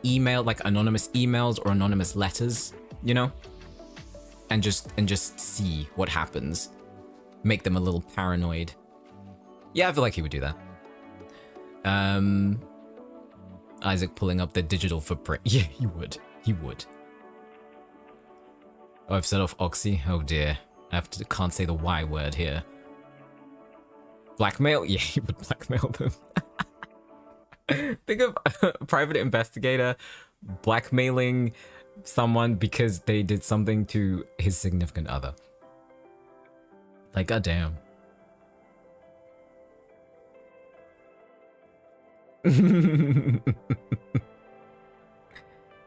email, like anonymous emails or anonymous letters, you know, and just see what happens, make them a little paranoid. Yeah, I feel like he would do that. Isaac pulling up the digital footprint. Yeah, he would. He would. Oh, I've set off Oxy. Oh dear. Can't say the Y word here. Blackmail? Yeah, he would blackmail them. Think of a private investigator blackmailing someone because they did something to his significant other. Like, goddamn.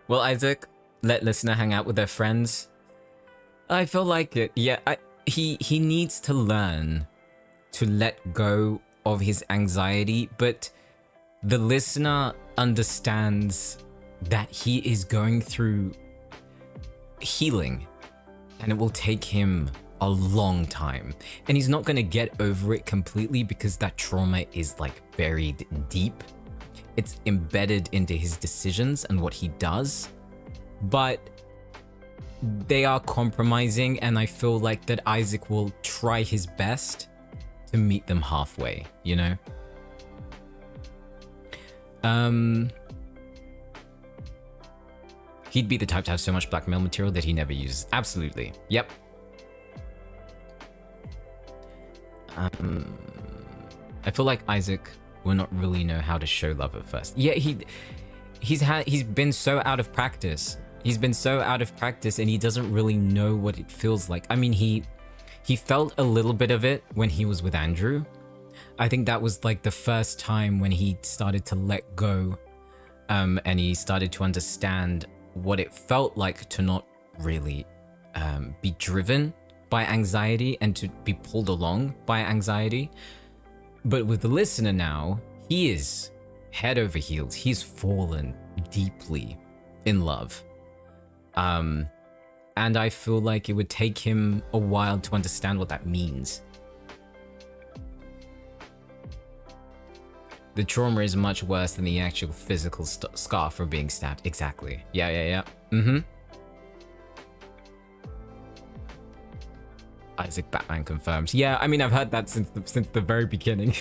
Well, Isaac, let listener hang out with their friends. I feel like it. Yeah, he needs to learn to let go of his anxiety, but the listener understands that he is going through healing and it will take him a long time. And he's not going to get over it completely because that trauma is like buried deep. It's embedded into his decisions and what he does. But they are compromising, and I feel like that Isaac will try his best to meet them halfway, you know? He'd be the type to have so much blackmail material that he never uses. Absolutely. Yep. I feel like Isaac will not really know how to show love at first. Yeah, he's been so out of practice. He's been so out of practice and he doesn't really know what it feels like. I mean, he felt a little bit of it when he was with Andrew. I think that was like the first time when he started to let go, and he started to understand what it felt like to not really be driven by anxiety and to be pulled along by anxiety. But with the listener now, he is head over heels. He's fallen deeply in love. And I feel like it would take him a while to understand what that means. The trauma is much worse than the actual physical scar from being stabbed. Exactly. Yeah. Mm-hmm. Isaac Batman confirms. Yeah, I mean, I've heard that since the very beginning.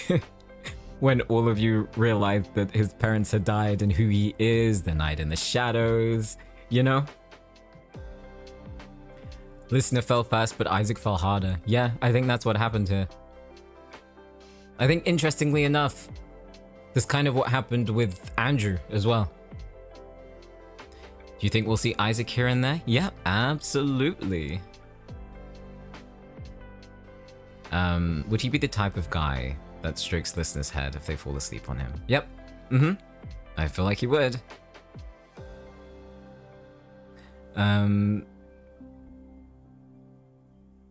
When all of you realized that his parents had died and who he is, the night in the shadows, you know? Listener fell first, but Isaac fell harder. Yeah, I think that's what happened here. I think, interestingly enough, that's kind of what happened with Andrew as well. Do you think we'll see Isaac here and there? Yeah, absolutely. Would he be the type of guy that strokes listeners' head if they fall asleep on him? Yep. Mm-hmm. I feel like he would.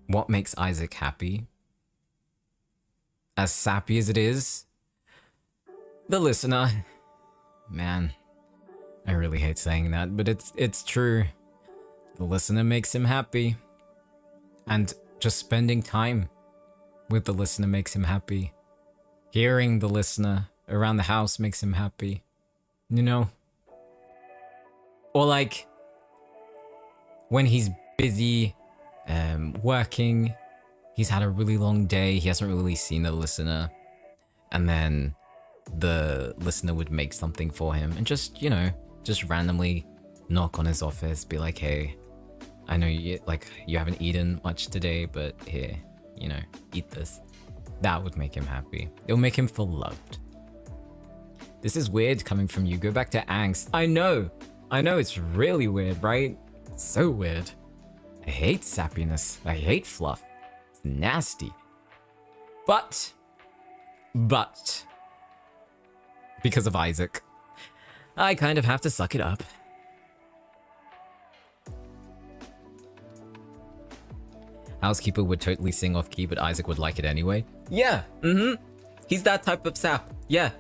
What makes Isaac happy? As sappy as it is, the listener. Man, I really hate saying that, but it's true. The listener makes him happy. And just spending time with the listener makes him happy. Hearing the listener around the house makes him happy. You know? Or like, when he's busy working, he's had a really long day, he hasn't really seen the listener, and then the listener would make something for him and just, you know, just randomly knock on his office, be like, hey, I know you haven't eaten much today, but here, you know, eat this. That would make him happy. It'll make him feel loved. This is weird coming from you. Go back to angst. I know, it's really weird, right? It's so weird. I hate sappiness. I hate fluff. It's nasty. But, because of Isaac, I kind of have to suck it up. Housekeeper would totally sing off key, but Isaac would like it anyway. Yeah, He's that type of sap. Yeah.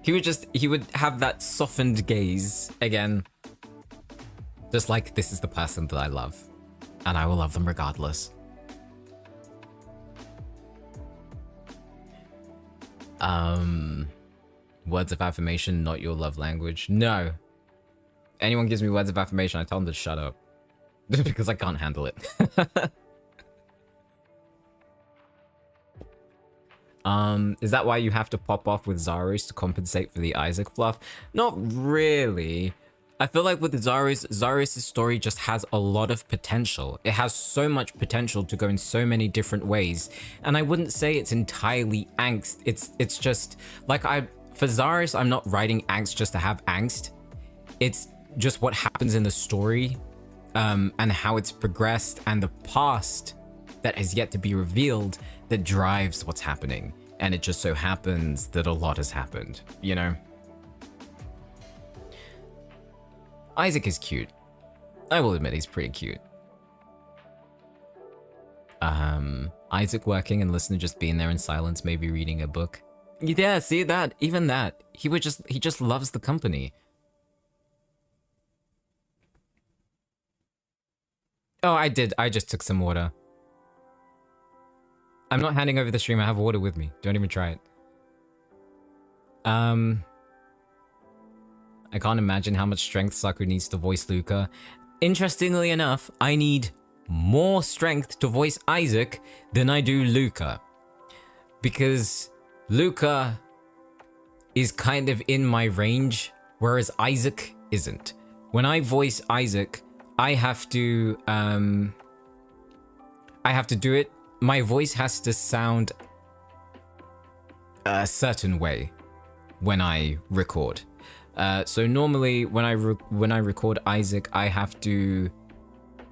He would have that softened gaze again. Just like, this is the person that I love, and I will love them regardless. Words of affirmation, not your love language. No. Anyone gives me words of affirmation, I tell them to shut up. Because I can't handle it. Is that why you have to pop off with Zaros to compensate for the Isaac fluff? Not really. I feel like with Zaros' story just has a lot of potential. It has so much potential to go in so many different ways. And I wouldn't say it's entirely angst. It's just like for Zaros, I'm not writing angst just to have angst. It's just what happens in the story, and how it's progressed and the past that has yet to be revealed that drives what's happening. And it just so happens that a lot has happened, you know? Isaac is cute. I will admit he's pretty cute. Isaac working and Listener just being there in silence, maybe reading a book. Yeah, see that? Even that. He just loves the company. Oh, I did. I just took some water. I'm not handing over the stream. I have water with me. Don't even try it. I can't imagine how much strength Saku needs to voice Luca. Interestingly enough, I need more strength to voice Isaac than I do Luca. Because Luca is kind of in my range, whereas Isaac isn't. When I voice Isaac, I have to do it. My voice has to sound a certain way when I record. So normally when I record Isaac, I have to,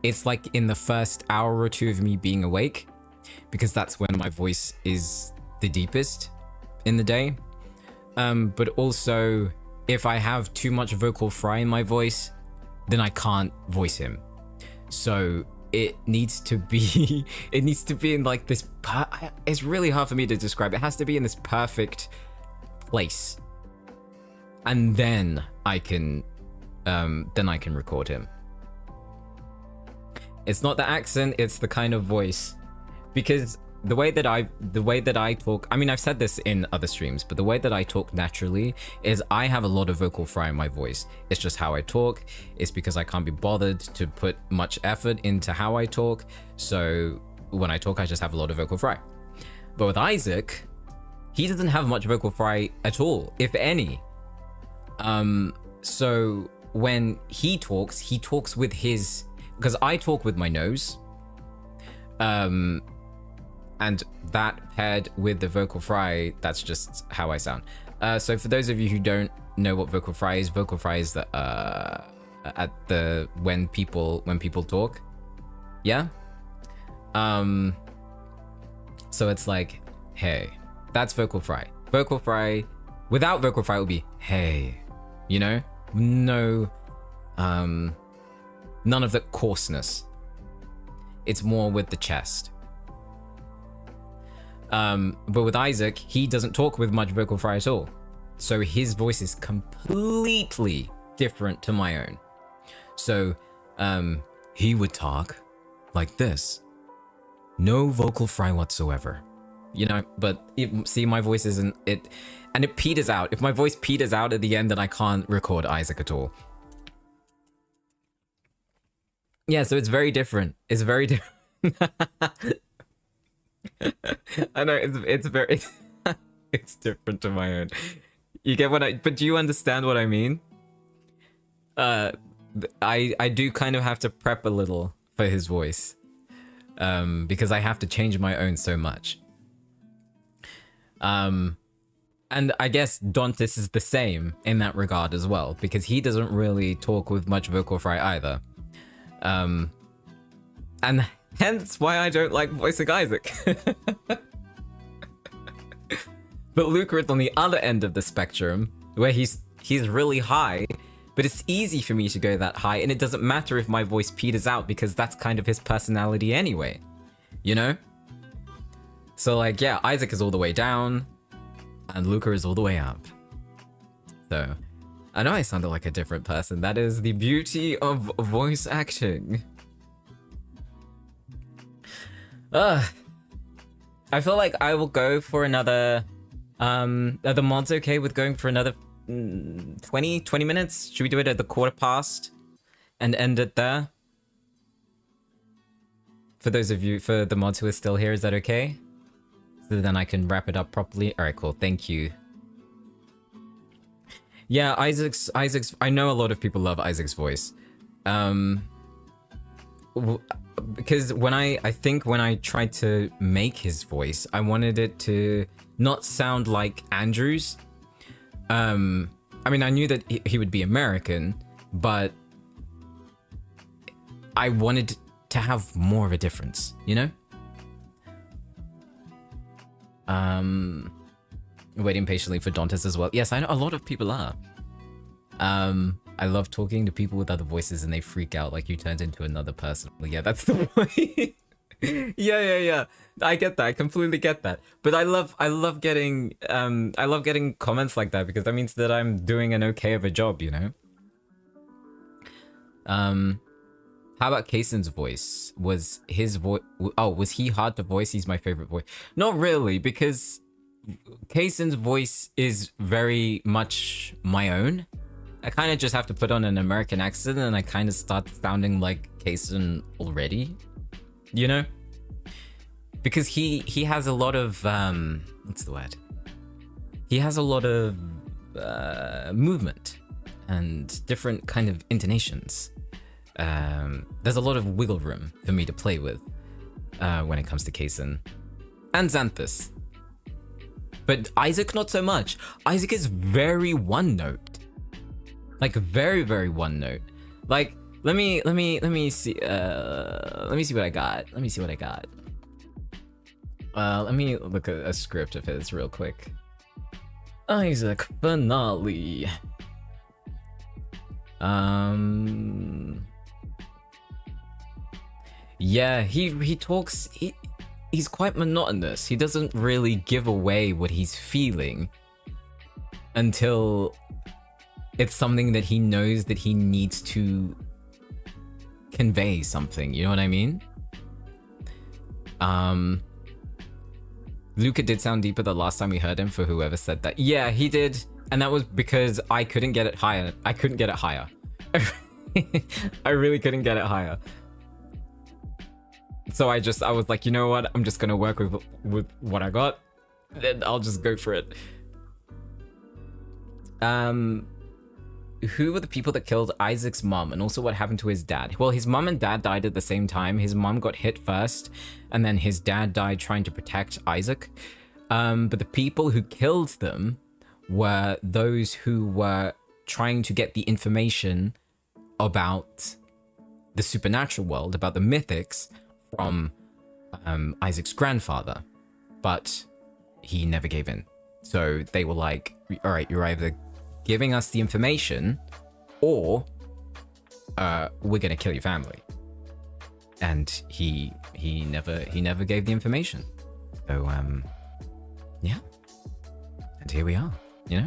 it's like in the first hour or two of me being awake, because that's when my voice is the deepest in the day. But also if I have too much vocal fry in my voice, then I can't voice him. So it needs to be, it needs to be in like this, it's really hard for me to describe. It has to be in this perfect place. And then I can record him. It's not the accent, it's the kind of voice. Because the way that I talk, I mean, I've said this in other streams, but the way that I talk naturally is I have a lot of vocal fry in my voice. It's just how I talk. It's because I can't be bothered to put much effort into how I talk. So when I talk, I just have a lot of vocal fry. But with Isaac, he doesn't have much vocal fry at all, if any. So when he talks with his, because I talk with my nose, and that paired with the vocal fry, that's just how I sound. So for those of you who don't know what vocal fry is the at the when people talk, yeah. So it's like, hey, that's vocal fry. Vocal fry, without vocal fry, it would be hey, you know, no, none of the coarseness. It's more with the chest. But with Isaac, he doesn't talk with much vocal fry at all. So his voice is completely different to my own. So, he would talk like this. No vocal fry whatsoever. You know, but see, my voice isn't, and it peters out. If my voice peters out at the end, then I can't record Isaac at all. Yeah, so it's very different. It's very different. I know, it's very it's different to my own. You get what but do you understand what I mean? I do kind of have to prep a little for his voice, because I have to change my own so much. And I guess Dantis is the same in that regard as well, because he doesn't really talk with much vocal fry either. And hence why I don't like voicing Isaac. But Luca is on the other end of the spectrum, where he's really high, but it's easy for me to go that high, and it doesn't matter if my voice peters out, because that's kind of his personality anyway, you know? So like, yeah, Isaac is all the way down, and Luca is all the way up. So, I know I sounded like a different person. That is the beauty of voice acting. I feel like I will go for another, are the mods okay with going for another 20 minutes? Should we do it at the 1:15 and end it there? For those of you, for the mods who are still here, is that okay? so then I can wrap it up properly. All right, cool. Thank you. Yeah, Isaac's. I know a lot of people love Isaac's voice, because when I think when I tried to make his voice, I wanted it to not sound like Andrew's. I mean, I knew that he would be American, but I wanted to have more of a difference, you know? Waiting patiently for Dantes as well. Yes, I know a lot of people are. I love talking to people with other voices and they freak out like you turned into another person. Well, yeah, that's the way. Yeah. I get that. I completely get that. But I love getting comments like that because that means that I'm doing an okay of a job, you know? How about Kaysen's voice? Was his voice... Oh, was he hard to voice? He's my favorite voice. Not really, because Kaysen's voice is very much my own. I kind of just have to put on an American accent and I kind of start sounding like Kaysen already. You know? Because he has a lot of... what's the word? He has a lot of movement and different kind of intonations. There's a lot of wiggle room for me to play with when it comes to Kaysen and Xanthus. But Isaac, not so much. Isaac is very one note, like very, very one note. Like let me see. Let me see what I got. Let me look at a script of his real quick. Isaac finale. Yeah, he talks, he's quite monotonous. He doesn't really give away what he's feeling until it's something that he knows that he needs to convey something, you know what I mean? Luca did sound deeper the last time we heard him, for whoever said that. Yeah, he did, and that was because I couldn't get it higher. I couldn't get it higher. I really couldn't get it higher. So I was like, you know what? I'm just gonna work with what I got. Then I'll just go for it. Who were the people that killed Isaac's mom, and also what happened to his dad? Well, his mom and dad died at the same time. His mom got hit first, and then his dad died trying to protect Isaac. But the people who killed them were those who were trying to get the information about the supernatural world, about the mythics, from Isaac's grandfather, but he never gave in. So they were like, all right, you're either giving us the information or we're gonna kill your family. And he never gave the information. So yeah, and here we are, you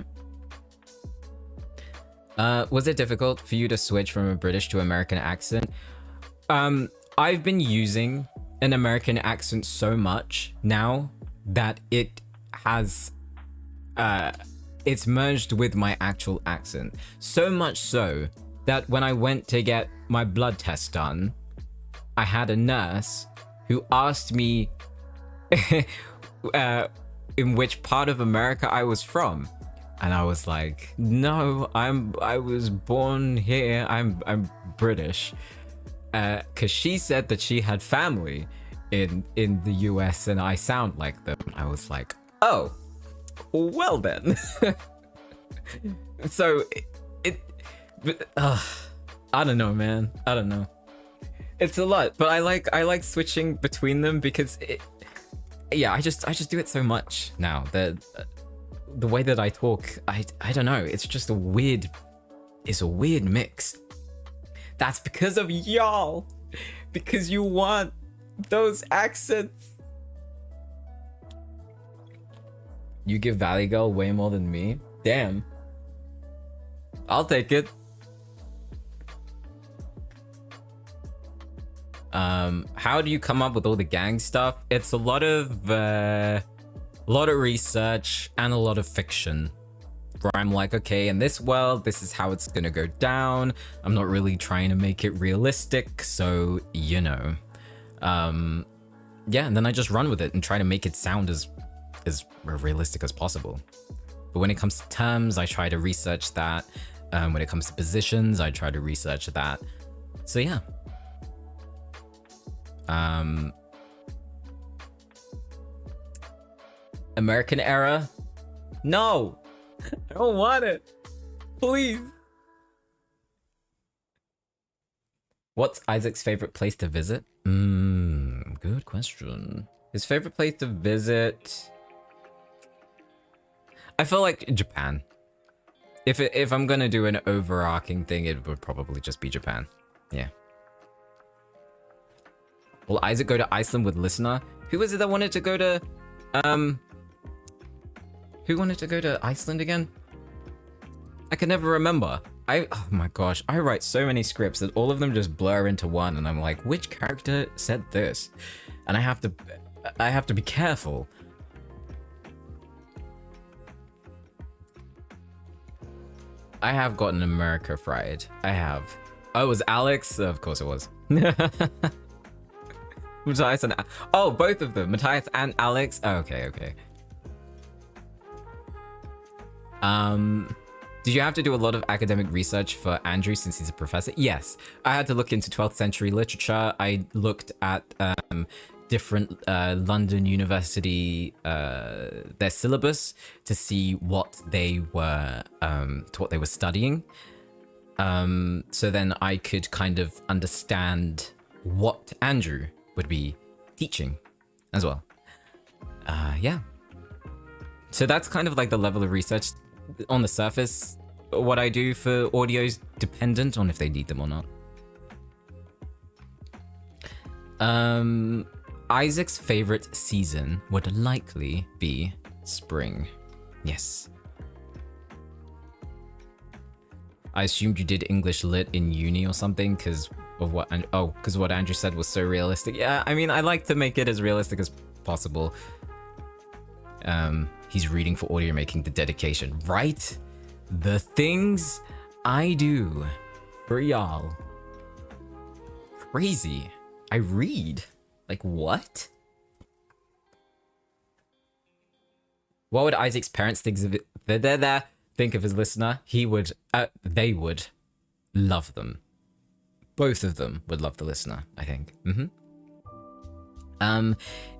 know. Was it difficult for you to switch from a British to American accent? I've been using an American accent so much now that it has, it's merged with my actual accent. So much so that when I went to get my blood test done, I had a nurse who asked me in which part of America I was from. And I was like, no, I was born here. I'm British. Cause she said that she had family in the US and I sound like them. I was like, oh, well then. So I don't know, man. I don't know. It's a lot, but I like switching between them because yeah, I just do it so much now that the way that I talk, I don't know. It's just a weird mix. That's because of y'all. Because you want those accents. You give Valley Girl way more than me? Damn. I'll take it. How do you come up with all the gang stuff? It's a lot of research and a lot of fiction. Where I'm like, okay, in this world, this is how it's gonna go down. I'm not really trying to make it realistic, so, you know. Yeah, and then I just run with it and try to make it sound as as realistic as possible. But when it comes to terms, I try to research that. When it comes to positions, I try to research that. So yeah. American era? No! I don't want it! Please! What's Isaac's favorite place to visit? Good question. His favorite place to visit... I feel like Japan. If I'm gonna do an overarching thing, it would probably just be Japan. Yeah. Will Isaac go to Iceland with listener? Who was it that wanted to go to... Who wanted to go to Iceland again? I can never remember. Oh my gosh, I write so many scripts that all of them just blur into one, and I'm like, which character said this? And I have to be careful. I have gotten America fried. I have. Oh, it was Alex? Of course it was. Matthias and... Oh, both of them. Matthias and Alex? Oh, okay. Did you have to do a lot of academic research for Andrew since he's a professor? Yes. I had to look into 12th century literature. I looked at different London University, their syllabus to see what they were studying. So then I could kind of understand what Andrew would be teaching as well. Yeah. So that's kind of like the level of research on the surface. What I do for audio is dependent on if they need them or not. Isaac's favorite season would likely be spring. Yes. I assumed you did English Lit in uni or something because of what... because what Andrew said was so realistic. Yeah, I mean, I like to make it as realistic as possible. He's reading for audio making, the dedication, right? The things I do for y'all. Crazy. I read. Like, what? What would Isaac's parents think of it? Think of his listener? He would, they would love them. Both of them would love the listener, I think.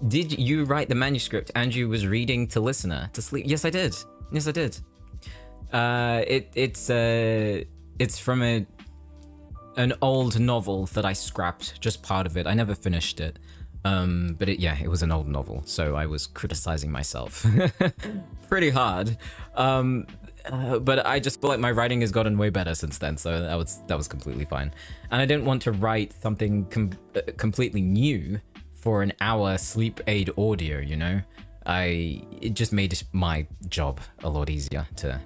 Did you write the manuscript Andrew was reading to listener to sleep? Yes, I did. It's from an old novel that I scrapped, just part of it. I never finished it. But it was an old novel, so I was criticizing myself pretty hard. But I just feel like my writing has gotten way better since then, so that was completely fine. And I didn't want to write something completely new for an hour sleep aid audio, you know? It just made my job a lot easier to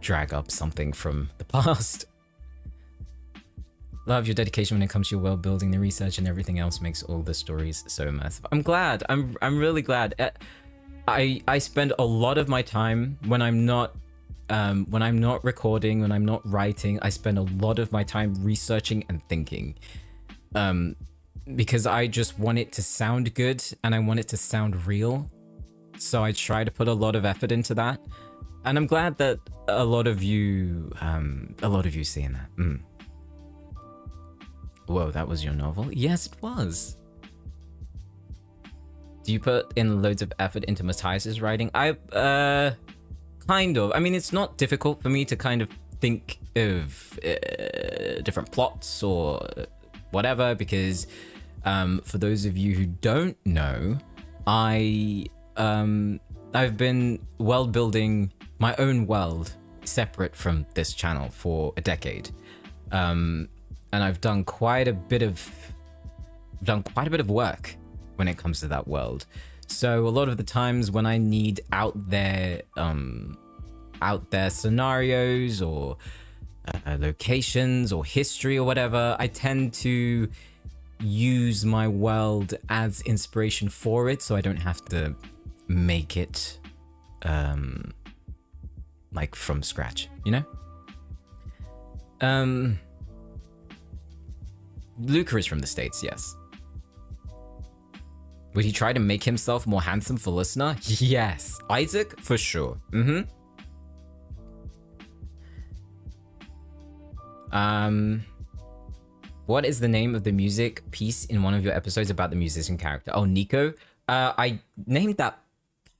drag up something from the past. Love your dedication when it comes to your world building, the research and everything else makes all the stories so immersive. I'm glad. I'm really glad. I spend a lot of my time when I'm not recording, when I'm not writing, I spend a lot of my time researching and thinking. Because I just want it to sound good and I want it to sound real. So I try to put a lot of effort into that. And I'm glad that a lot of you seeing that. Whoa, that was your novel? Yes, it was. Do you put in loads of effort into Matthias's writing? Kind of. I mean, it's not difficult for me to kind of think of different plots or whatever, because for those of you who don't know, I've been world building my own world separate from this channel for a decade. And I've done quite a bit of work when it comes to that world. So a lot of the times when I need out there scenarios or locations or history or whatever, I tend to use my world as inspiration for it, so I don't have to make it like from scratch, you know? Luca is from the States, yes. Would he try to make himself more handsome for listener? Yes. Isaac, for sure. What is the name of the music piece in one of your episodes about the musician character? Oh, Nico. I named that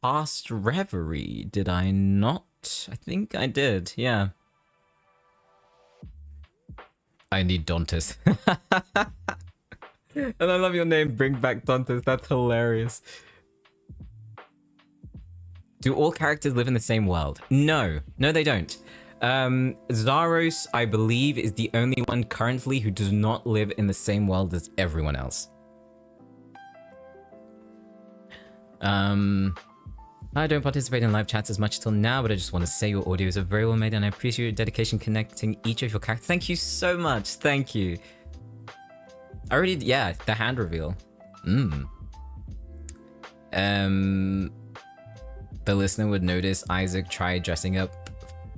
Past Reverie, did I not? I think I did, yeah. I need Dantes. And I love your name, Bring Back Dantes. That's hilarious. Do all characters live in the same world? No. No, they don't. Zaros, I believe, is the only one currently who does not live in the same world as everyone else. I don't participate in live chats as much till now, but I just want to say your audios are very well made and I appreciate your dedication connecting each of your characters. Thank you so much. Thank you. I already, yeah, the hand reveal. The listener would notice Isaac try dressing up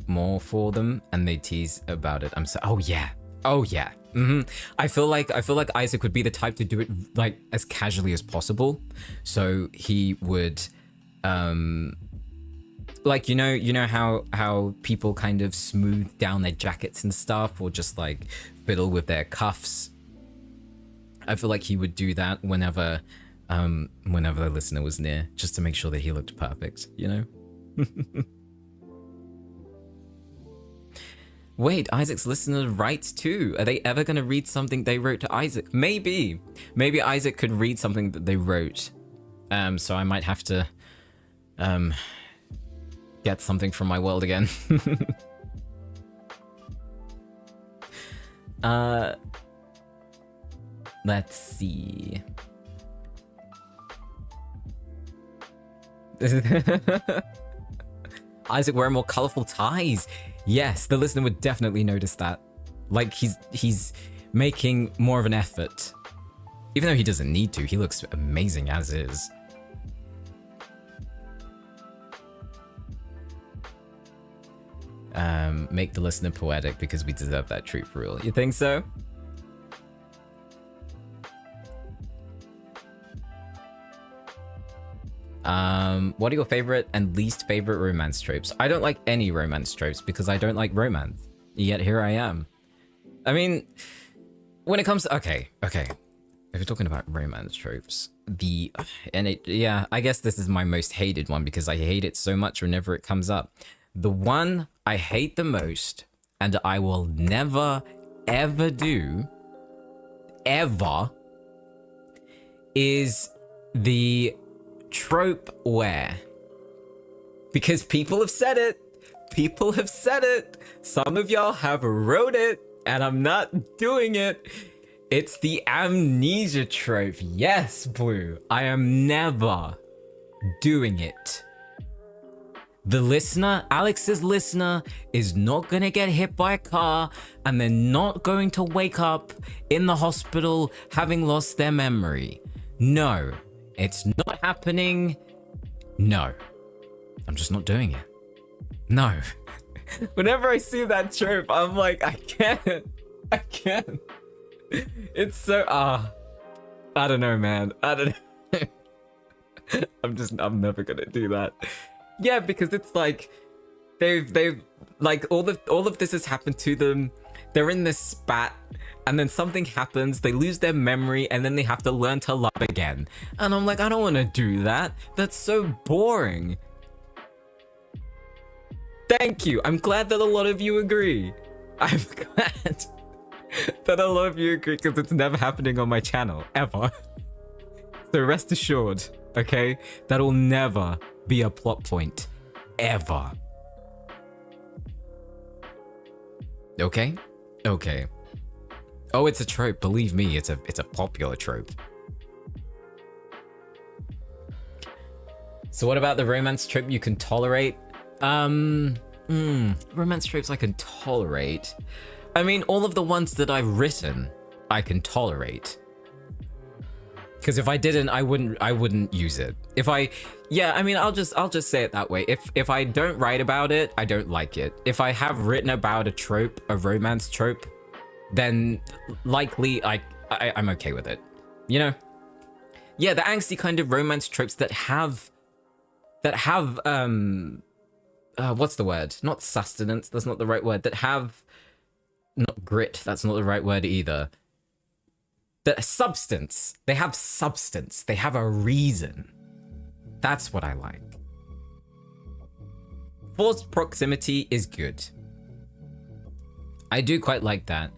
more for them and they tease about it. Oh yeah. Oh yeah. I feel like Isaac would be the type to do it like as casually as possible. So he would like you know how people kind of smooth down their jackets and stuff, or just like fiddle with their cuffs. I feel like he would do that whenever the listener was near, just to make sure that he looked perfect, you know? Wait, Isaac's listener writes too. Are they ever gonna read something they wrote to Isaac? Maybe. Maybe Isaac could read something that they wrote. So I might have to get something from my world again. Let's see. Isaac wearing more colorful ties. Yes, the listener would definitely notice that. Like he's making more of an effort. Even though he doesn't need to, he looks amazing as is. Make the listener poetic because we deserve that treat for real. You think so? What are your favorite and least favorite romance tropes? I don't like any romance tropes because I don't like romance. Yet here I am. I mean, when it comes to, okay. If you're talking about romance tropes, yeah, I guess this is my most hated one because I hate it so much whenever it comes up. The one I hate the most and I will never, ever do, ever, is the trope where, because people have said it, some of y'all have wrote it, and I'm not doing it. It's the amnesia trope. Yes, Blue, I am never doing it. The listener, Alex's listener, is not gonna get hit by a car and they're not going to wake up in the hospital having lost their memory. No, it's not happening. No, I'm just not doing it. No. Whenever I see that trope, I'm like, I can't. It's so, I don't know, man. I don't know. I'm never gonna do that. Yeah, because it's like they've like all of this has happened to them. They're in this spat and then something happens, they lose their memory and then they have to learn to love again. And I'm like, I don't want to do that. That's so boring. Thank you. I'm glad that a lot of you agree. I'm glad that a lot of you agree because it's never happening on my channel, ever. So rest assured, okay? That'll never be a plot point, ever. Okay? Okay. Oh, it's a trope. Believe me, it's a popular trope. So what about the romance trope you can tolerate? Romance tropes I can tolerate. I mean, all of the ones that I've written, I can tolerate. Because if I didn't, I wouldn't use it. I mean, I'll just say it that way. If I don't write about it, I don't like it. If I have written about a trope, a romance trope, then likely I'm okay with it. You know? Yeah, the angsty kind of romance tropes that have what's the word? Not sustenance, that's not the right word. That have, not grit, that's not the right word either. The substance. They have substance. They have a reason. That's what I like. Forced proximity is good. I do quite like that.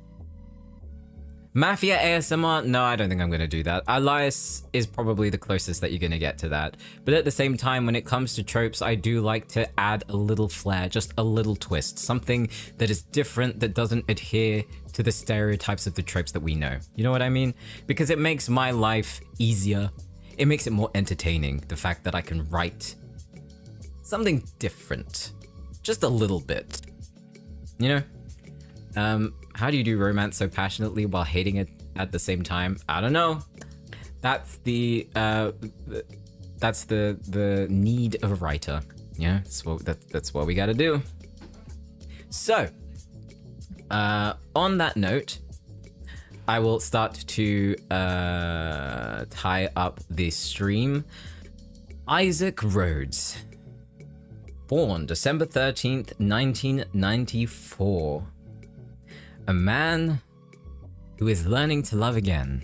Mafia ASMR? No, I don't think I'm going to do that. Elias is probably the closest that you're going to get to that. But at the same time, when it comes to tropes, I do like to add a little flair, just a little twist. Something that is different, that doesn't adhere to the stereotypes of the tropes that we know. You know what I mean? Because it makes my life easier. It makes it more entertaining, the fact that I can write something different. Just a little bit. You know? How do you do romance so passionately while hating it at the same time? I don't know. That's the need of a writer. Yeah, that's what we gotta do. So, on that note, I will start to tie up the stream. Isaac Rhoades, born December 13th, 1994. A man who is learning to love again.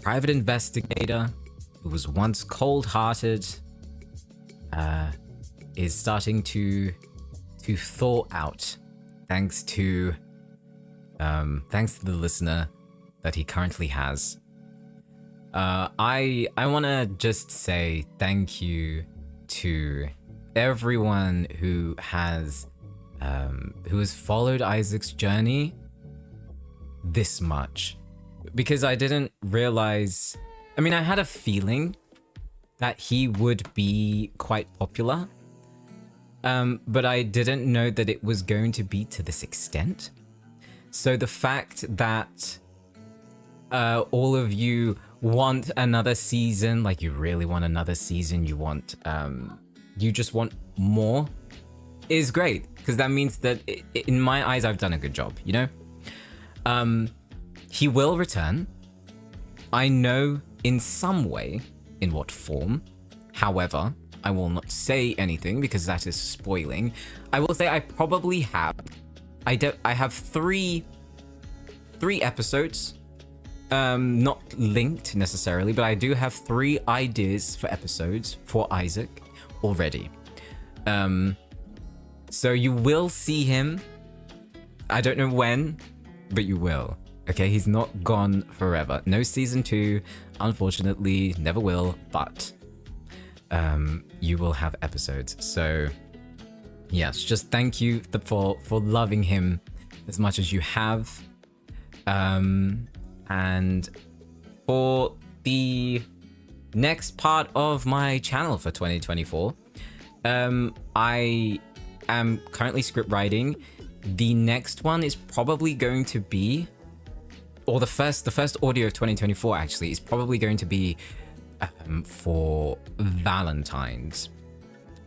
Private investigator who was once cold-hearted, is starting to thaw out thanks to the listener that he currently has. I want to just say thank you to everyone who has followed Isaac's journey this much, because I didn't realize, I mean, I had a feeling that he would be quite popular, but I didn't know that it was going to be to this extent. So the fact that all of you want another season, like you really want another season, you just want more, is great, because that means that in my eyes I've done a good job, you know? He will return. I know in some way in what form. However, I will not say anything because that is spoiling. I will say I probably have. I have three episodes, not linked necessarily, but I do have 3 ideas for episodes for Isaac already. So you will see him. I don't know when, but you will. Okay, he's not gone forever. No season 2, unfortunately, never will, but you will have episodes. So yes, just thank you for loving him as much as you have. And for the next part of my channel for 2024, I am currently script writing. The next one is probably going to be, or the first audio of 2024 actually is probably going to be for Valentine's,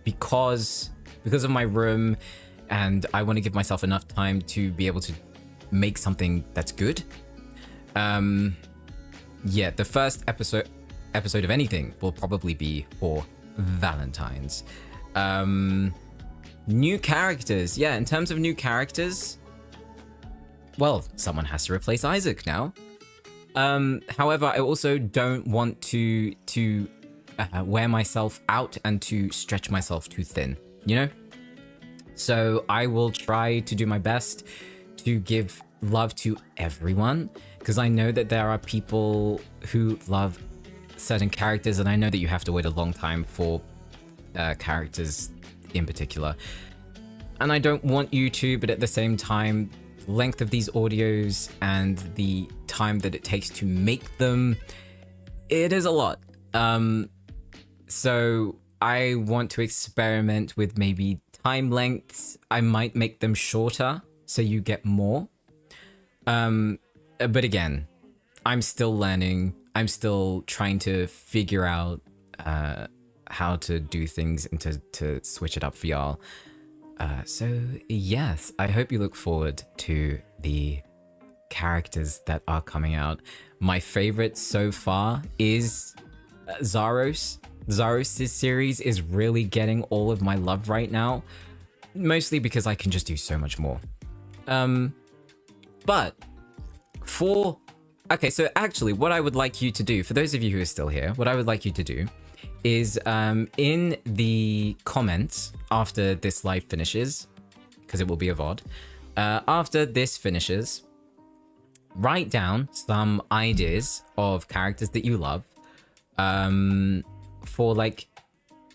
because of my room, and I want to give myself enough time to be able to make something that's good. Yeah, the first episode of anything will probably be for Valentine's. New characters. Yeah, in terms of new characters, well, someone has to replace Isaac now. However, I also don't want to wear myself out and to stretch myself too thin, you know? So I will try to do my best to give love to everyone, because I know that there are people who love certain characters, and I know that you have to wait a long time for characters in particular. And I don't want you to, but at the same time, length of these audios and the time that it takes to make them, it is a lot. So I want to experiment with maybe time lengths. I might make them shorter so you get more. But again, I'm still learning. I'm still trying to figure out how to do things and to switch it up for y'all. So yes, I hope you look forward to the characters that are coming out. My favorite so far is Zaros' series is really getting all of my love right now, mostly because I can just do so much more. But for... Okay, so actually what I would like you to do, for those of you who are still here, what I would like you to do is in the comments after this live finishes, because it will be a VOD, after this finishes, write down some ideas of characters that you love for like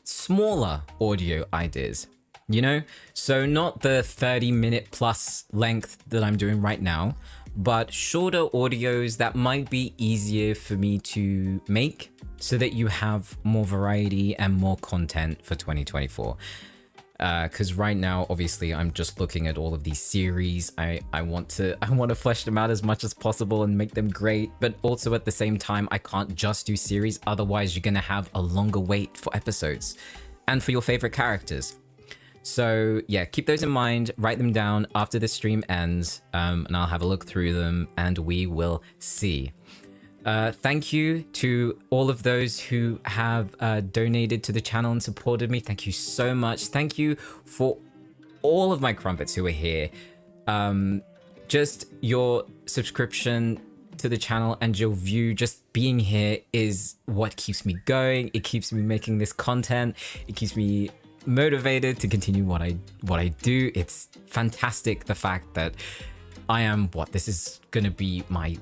smaller audio ideas, you know? So not the 30-minute plus length that I'm doing right now, but shorter audios that might be easier for me to make so that you have more variety and more content for 2024. Because right now, obviously, I'm just looking at all of these series. I want to flesh them out as much as possible and make them great. But also at the same time, I can't just do series. Otherwise, you're gonna have a longer wait for episodes and for your favorite characters. So yeah, keep those in mind. Write them down after the stream ends, and I'll have a look through them, and we will see. Thank you to all of those who have donated to the channel and supported me. Thank you so much. Thank you for all of my crumpets who are here. Just your subscription to the channel and your view, just being here is what keeps me going. It keeps me making this content. It keeps me motivated to continue what I do. It's fantastic, the fact that I am this is gonna be my...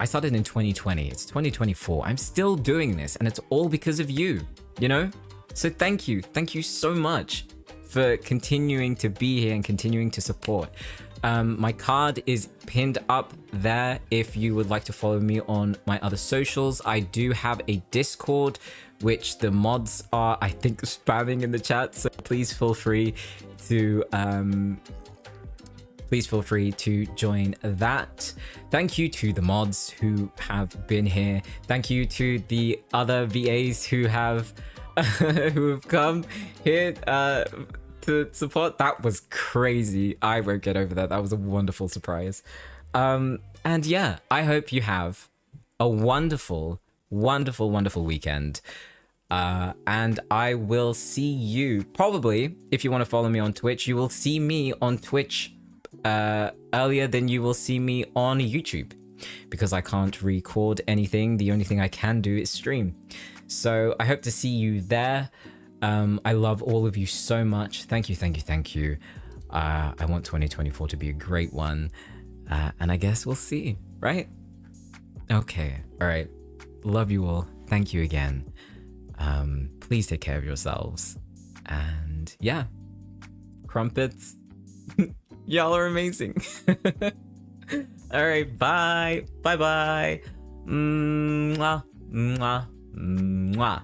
I started in 2020, it's 2024. I'm still doing this, and it's all because of you, you know? So thank you so much for continuing to be here and continuing to support. My card is pinned up there if you would like to follow me on my other socials. I do have a Discord, which the mods are, I think, spamming in the chat, so please feel free to join that. Thank you to the mods who have been here. Thank you to the other VAs who have come here to support. That was crazy. I won't get over that. That was a wonderful surprise. And yeah, I hope you have a wonderful, wonderful, wonderful weekend. And I will see you probably, if you want to follow me on Twitch, you will see me on Twitch earlier than you will see me on YouTube, because I can't record anything. The only thing I can do is stream. So I hope to see you there. I love all of you so much. Thank you. I want 2024 to be a great one, and I guess we'll see, right? Okay, all right, love you all. Thank you again. Please take care of yourselves, and yeah, crumpets. Y'all are amazing. All right, bye. Bye. Mwah. Mwah. Mwah.